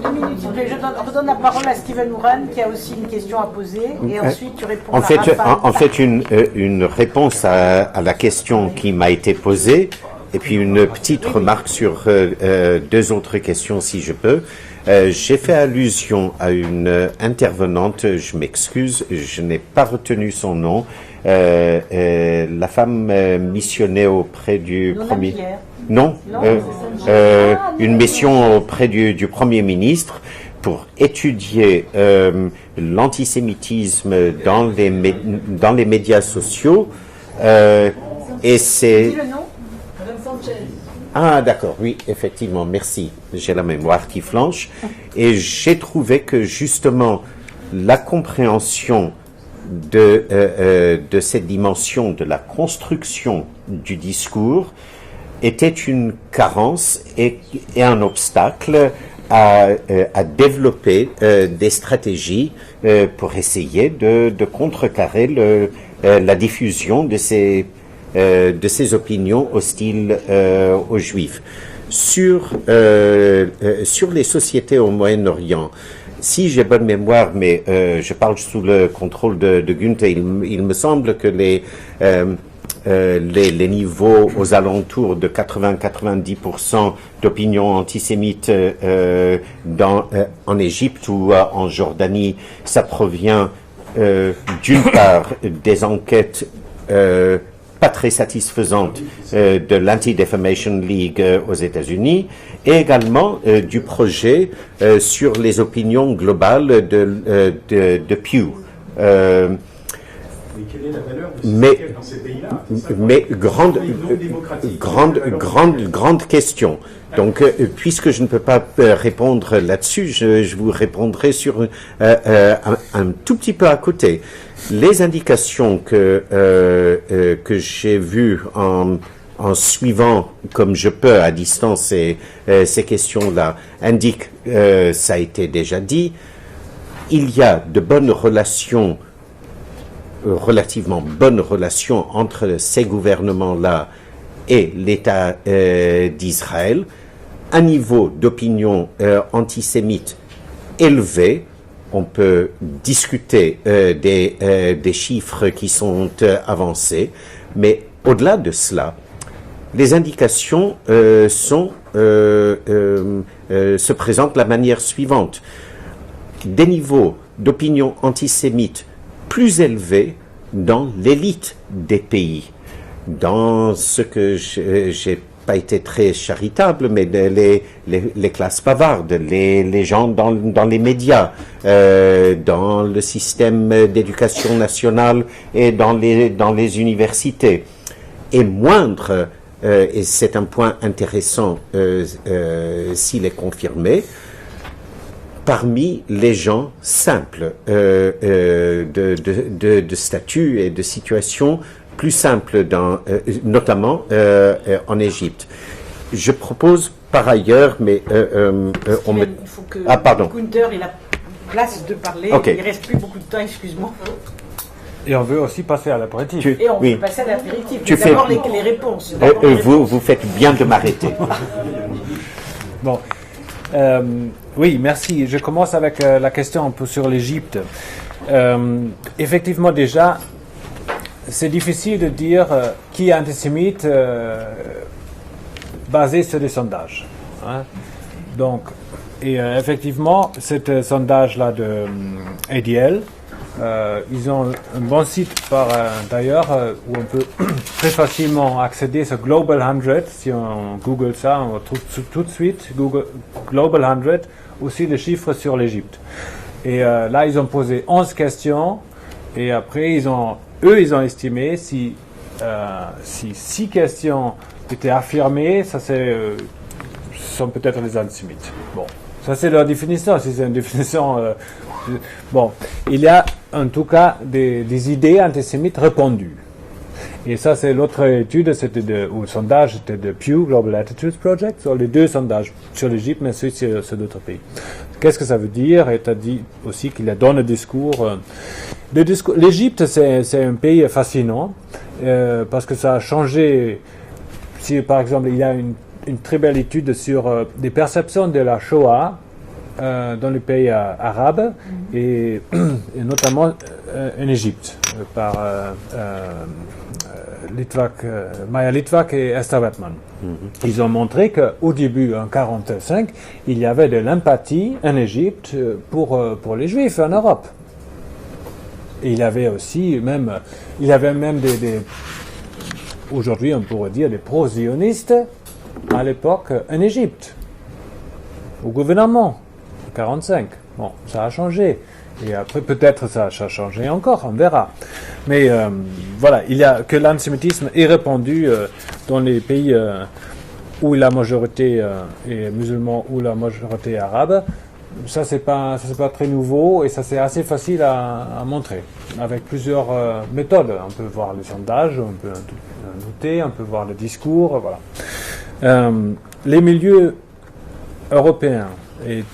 2 minutes, s'il vous plaît. Je redonne la parole à Steven Ouran qui a aussi une question à poser et ensuite tu réponds en fait, à Raphaël. En fait, une réponse à la question qui m'a été posée et puis une petite remarque sur 2 autres questions si je peux. J'ai fait allusion à une intervenante, je m'excuse, je n'ai pas retenu son nom, la femme missionnée auprès du premier... Non, une mission auprès du Premier ministre pour étudier l'antisémitisme dans les médias sociaux. Et c'est... Dis le nom, Madame Sanchez. Ah d'accord, oui, effectivement, merci. J'ai la mémoire qui flanche. Et j'ai trouvé que justement la compréhension de cette dimension de la construction du discours était une carence et un obstacle à développer des stratégies pour essayer de contrecarrer la diffusion de ces opinions hostiles aux Juifs. Sur les sociétés au Moyen-Orient, si j'ai bonne mémoire, mais je parle sous le contrôle de Günther, il me semble que les niveaux aux alentours de 80-90% d'opinion antisémite en Égypte ou en Jordanie, ça provient d'une part des enquêtes pas très satisfaisante de l'Anti-Defamation League aux États-Unis et également du projet sur les opinions globales de Pew. Mais quelle est la valeur de ces dans ces pays-là? Mais grande question. Donc, puisque je ne peux pas répondre là-dessus, je vous répondrai sur un tout petit peu à côté. Les indications que j'ai vues en suivant comme je peux à distance ces questions-là indiquent, ça a été déjà dit, il y a de bonnes relations, relativement bonnes relations entre ces gouvernements-là et l'État d'Israël, un niveau d'opinion antisémite élevé. On peut discuter des chiffres qui sont avancés, mais au-delà de cela, les indications se présentent de la manière suivante. Des niveaux d'opinion antisémite plus élevés dans l'élite des pays. Dans ce que j'ai pas été très charitable, mais les classes bavardes, les gens dans les médias, dans le système d'éducation nationale et dans les universités. Et moindre, et c'est un point intéressant s'il est confirmé, parmi les gens simples, de statut et de situation plus simple, notamment en Égypte. Je propose par ailleurs, mais on me... Il faut que Gunther ait la place de parler. Okay. Il ne reste plus beaucoup de temps, excuse-moi. Et on veut aussi passer à l'apéritif. Et on veut passer à l'apéritif. D'abord les réponses. Vous faites bien de m'arrêter. Bon. Oui, merci. Je commence avec la question un peu sur l'Égypte. Effectivement, déjà, c'est difficile de dire qui est antisémite basé sur des sondages. Hein. Donc, effectivement, ce sondage-là de ADL, ils ont un bon site d'ailleurs où on peut très facilement accéder sur Global 100. Si on google ça, on trouve tout de suite Global 100, aussi les chiffres sur l'Égypte. Et là, ils ont posé 11 questions et après, ils ont estimé si 6 questions étaient affirmées, ça sont peut-être les antisémites. Bon, ça c'est leur définition. Si c'est une définition, bon, il y a en tout cas des idées antisémites répandues. Et ça c'est l'autre étude, ou sondage, c'était de Pew Global Attitudes Project, sur les deux sondages sur l'Égypte, mais aussi sur d'autres pays. Qu'est-ce que ça veut dire? Et tu as dit aussi qu'il y a dans le discours. L'Égypte, c'est un pays fascinant parce que ça a changé. Si par exemple il y a une très belle étude sur des perceptions de la Shoah dans les pays arabes et notamment en Égypte par Maya Litvak et Esther Wettman. Ils ont montré qu'au début, en 1945, il y avait de l'empathie en Égypte pour les Juifs en Europe. Et il y avait même des aujourd'hui on pourrait dire des pro-zionistes à l'époque en Égypte, au gouvernement, en 1945. Bon, ça a changé. Et après, peut-être ça a changé encore, on verra. Mais voilà, il y a que l'antisémitisme est répandu dans les pays où la majorité est musulmane ou la majorité est arabe. Ça c'est pas très nouveau et ça c'est assez facile à montrer avec plusieurs méthodes. On peut voir les sondages, on peut noter, on peut voir le discours, voilà. Les milieux européens et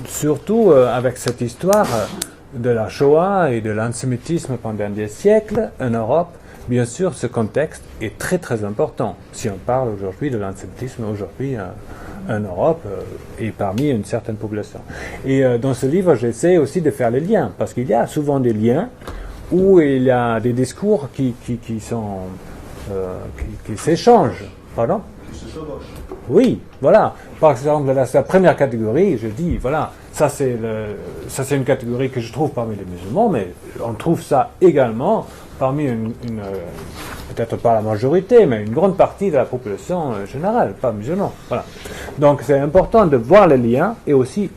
surtout avec cette histoire de la Shoah et de l'antisémitisme pendant des siècles en Europe, bien sûr, ce contexte est très très important. Si on parle aujourd'hui de l'antisémitisme aujourd'hui en Europe et parmi une certaine population. Et dans ce livre, j'essaie aussi de faire les liens, parce qu'il y a souvent des liens où il y a des discours qui s'échangent. Pardon ? Oui, voilà. Par exemple, la première catégorie, je dis, voilà, ça c'est une catégorie que je trouve parmi les musulmans, mais on trouve ça également parmi peut-être pas la majorité, mais une grande partie de la population générale, pas musulmans. Voilà. Donc c'est important de voir les liens et aussi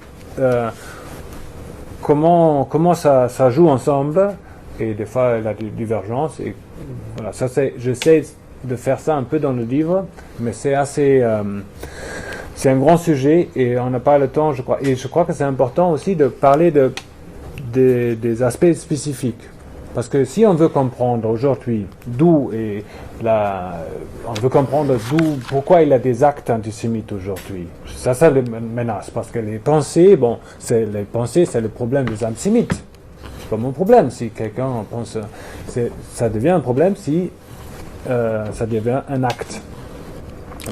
comment ça joue ensemble et des fois il y a des divergences. Et voilà, ça j'essaie de faire ça un peu dans le livre, mais c'est assez... c'est un grand sujet et on n'a pas le temps, je crois. Et je crois que c'est important aussi de parler des aspects spécifiques. Parce que si on veut comprendre aujourd'hui on veut comprendre pourquoi il y a des actes antisémites aujourd'hui. Ça le menace. Parce que les pensées, c'est le problème des antisémites. C'est pas mon problème si quelqu'un pense. Ça devient un problème si ça devient un acte.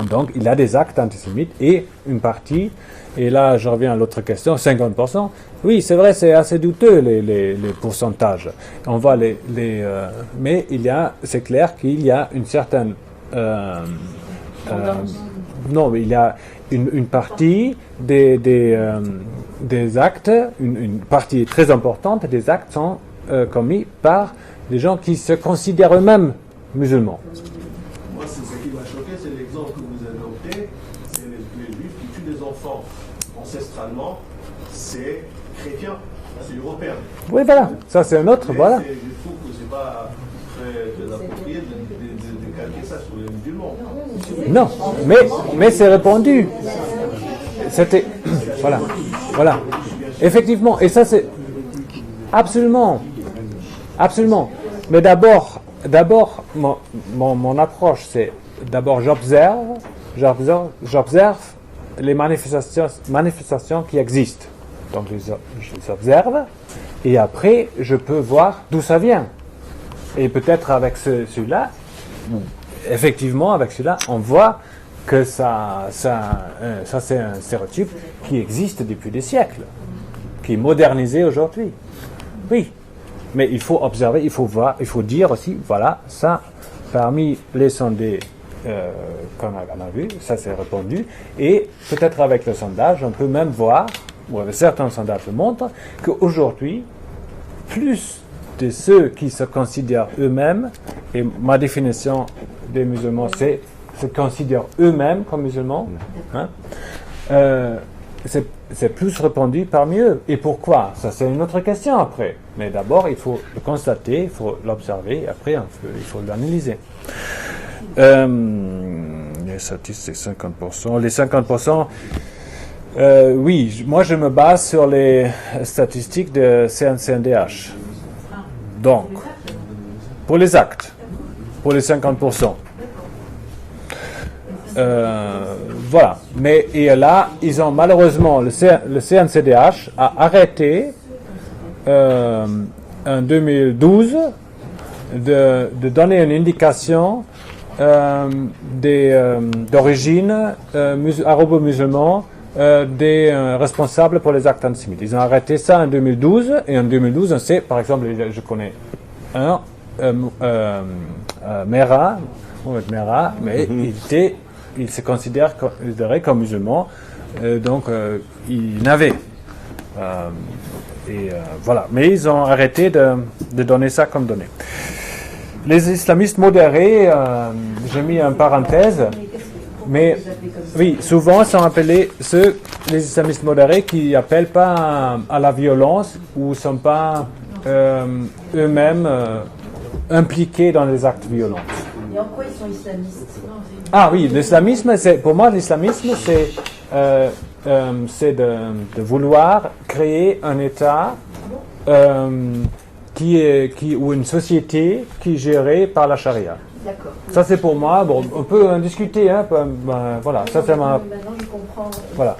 Donc, il y a des actes antisémites et une partie, et là je reviens à l'autre question, 50%. Oui, c'est vrai, c'est assez douteux les pourcentages. On voit mais c'est clair qu'il y a une certaine... non, il y a une partie des actes, une partie très importante des actes sont commis par des gens qui se considèrent eux-mêmes musulmans. Moi, ce qui m'a choqué, c'est l'exemple que vous avez opté, c'est les juifs qui tuent des enfants ancestralement, c'est chrétien, c'est européen. Oui, voilà, ça c'est un autre, voilà. Je trouve que c'est pas très approprié de calquer ça sur les musulmans. Non, mais c'est répandu. C'était, voilà. Effectivement, et ça c'est absolument. Mais d'abord, mon approche, c'est d'abord j'observe les manifestations qui existent. Donc je les observe et après je peux voir d'où ça vient. Et peut-être avec celui-là, effectivement avec celui-là, on voit que ça c'est un stéréotype qui existe depuis des siècles, qui est modernisé aujourd'hui. Oui. Mais il faut observer, il faut voir, il faut dire aussi, voilà, ça, parmi les sondés qu'on a vu, ça s'est répandu, et peut-être avec le sondage, on peut même voir, ou avec certains sondages le montrent, qu'aujourd'hui, plus de ceux qui se considèrent eux-mêmes, et ma définition des musulmans, c'est se considèrent eux-mêmes comme musulmans, c'est plus répandu parmi eux. Et pourquoi? Ça, c'est une autre question après. Mais d'abord, il faut le constater, il faut l'observer, et après, il faut l'analyser. Les statistiques, 50%. Les 50%, oui, moi, je me base sur les statistiques de CNCNDH. Donc, pour les actes, pour les 50%. Voilà. Mais et là, ils ont malheureusement, le CNCDH a arrêté en 2012 de donner une indication d'origine arabo-musulman des responsables pour les actes antisémites. Ils ont arrêté ça en 2012 et en 2012, on sait, par exemple, je connais un Mera, mais il se considérait comme musulman, donc il n'avait. Voilà. Mais ils ont arrêté de donner ça comme données. Les islamistes modérés, j'ai mis en parenthèse, mais oui, souvent sont appelés les islamistes modérés qui n'appellent pas à la violence ou ne sont pas eux-mêmes impliqués dans les actes violents. Et en quoi ils sont islamistes? Ah oui, l'islamisme, pour moi, l'islamisme, c'est de vouloir créer un État ou une société qui est gérée par la charia. D'accord. Ça, c'est pour moi. Bon, on peut en discuter. Voilà, ça, c'est ma. Maintenant, je comprends. Voilà.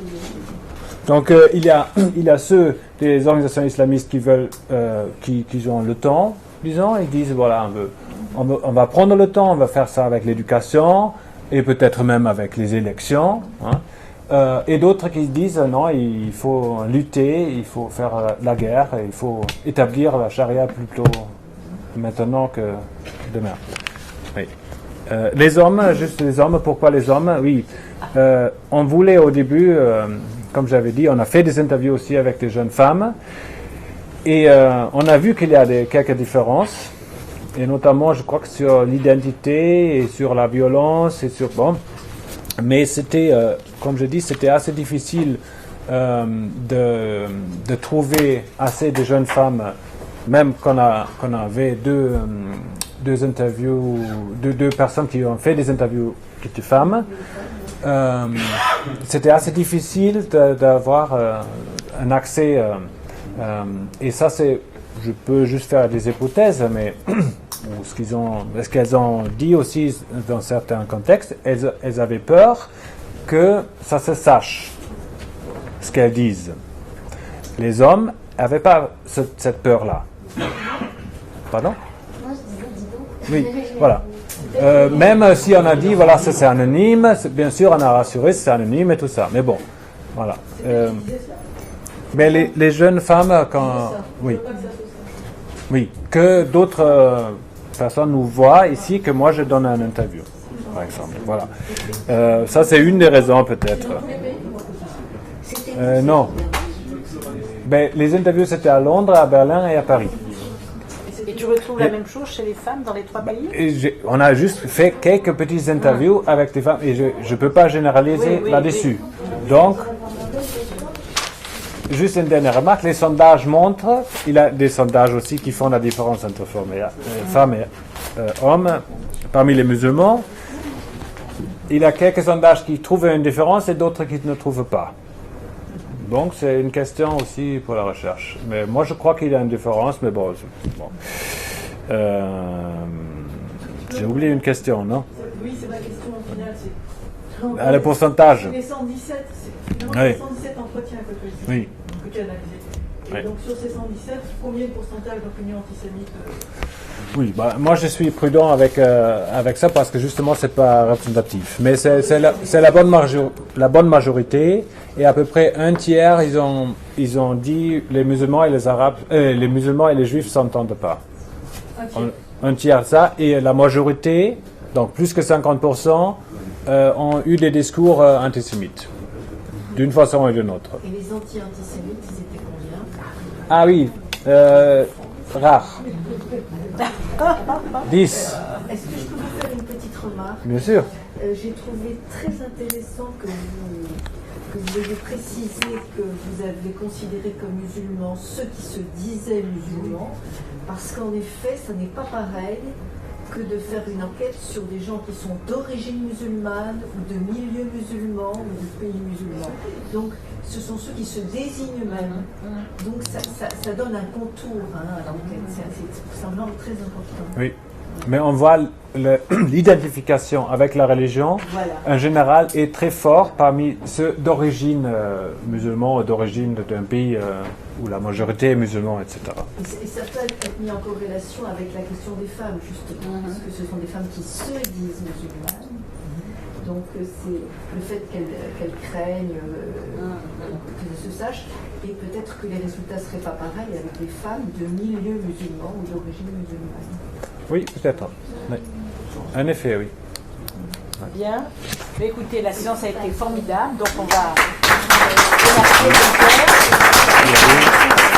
Donc, il y a ceux des organisations islamistes qui veulent, qui ont le temps, disons, ils disent voilà, on va prendre le temps, on va faire ça avec l'éducation et peut-être même avec les élections. Et d'autres qui disent non, il faut lutter, il faut faire la guerre, il faut établir la charia plutôt maintenant que demain. Oui. Les hommes, juste les hommes, pourquoi les hommes? Oui, on voulait au début, comme j'avais dit, on a fait des interviews aussi avec des jeunes femmes et on a vu qu'il y a quelques différences. Et notamment, je crois que sur l'identité et sur la violence et sur mais c'était, comme je dis, c'était assez difficile de trouver assez de jeunes femmes même qu'on avait deux interviews, deux personnes qui ont fait des interviews qui étaient femmes, c'était assez difficile d'avoir un accès. Et ça, je peux juste faire des hypothèses, mais ce qu'elles ont dit aussi dans certains contextes, elles avaient peur que ça se sache, ce qu'elles disent. Les hommes n'avaient pas cette peur-là. Pardon? Oui, voilà. Même si on a dit, voilà, ça c'est anonyme, bien sûr on a rassuré, c'est anonyme et tout ça, mais bon, voilà. Mais les jeunes femmes, oui, que d'autres personnes nous voient ici, que moi je donne un interview, par exemple, voilà. Ça c'est une des raisons peut-être. Non. Ben, les interviews c'était à Londres, à Berlin et à Paris. Et tu retrouves la même chose chez les femmes dans les 3 pays? On a juste fait quelques petites interviews avec des femmes et je ne peux pas généraliser là-dessus. Donc, juste une dernière remarque, les sondages montrent, il y a des sondages aussi qui font la différence entre femmes et hommes parmi les musulmans. Il y a quelques sondages qui trouvent une différence et d'autres qui ne trouvent pas. Donc c'est une question aussi pour la recherche. Mais moi je crois qu'il y a une différence, mais bon. J'ai oublié une question, non? Oui, c'est ma question au final. Le pourcentage. Les 117, c'est oui. les 117 entretiens que tu as analysés. Et Oui. donc sur ces 117, combien de pourcentage d'opinion antisémite Oui, moi je suis prudent avec ça parce que justement c'est pas représentatif. Mais c'est la bonne majorité et à peu près un tiers ils ont dit les musulmans et les arabes, les musulmans et les juifs s'entendent pas. Un tiers ça et la majorité, donc plus que 50%, ont eu des discours antisémites d'une façon ou d'une autre. Et les anti-antisémites, ils étaient combien? Ah oui, rare. 10. Est-ce que je peux vous faire une petite remarque? Bien sûr. J'ai trouvé très intéressant que vous ayez précisé que vous avez considéré comme musulmans ceux qui se disaient musulmans, parce qu'en effet, ça n'est pas pareil que de faire une enquête sur des gens qui sont d'origine musulmane ou de milieu musulman ou de pays musulmans. Donc, ce sont ceux qui se désignent eux-mêmes. Donc, ça donne un contour à l'enquête. C'est un angle très important. Oui, mais on voit l'identification avec la religion, en général, est très fort parmi ceux d'origine musulmane ou d'origine d'un pays où la majorité est musulmane, etc. Et ça peut être mis en corrélation avec la question des femmes, justement, parce que ce sont des femmes qui se disent musulmanes. Donc c'est le fait qu'elles craignent que se sache, et peut-être que les résultats ne seraient pas pareils avec des femmes de milieu musulman ou d'origine musulmane. Oui, peut-être. Oui. En effet, oui. Bien. Mais écoutez, la séance a été formidable, donc on va remercier le père.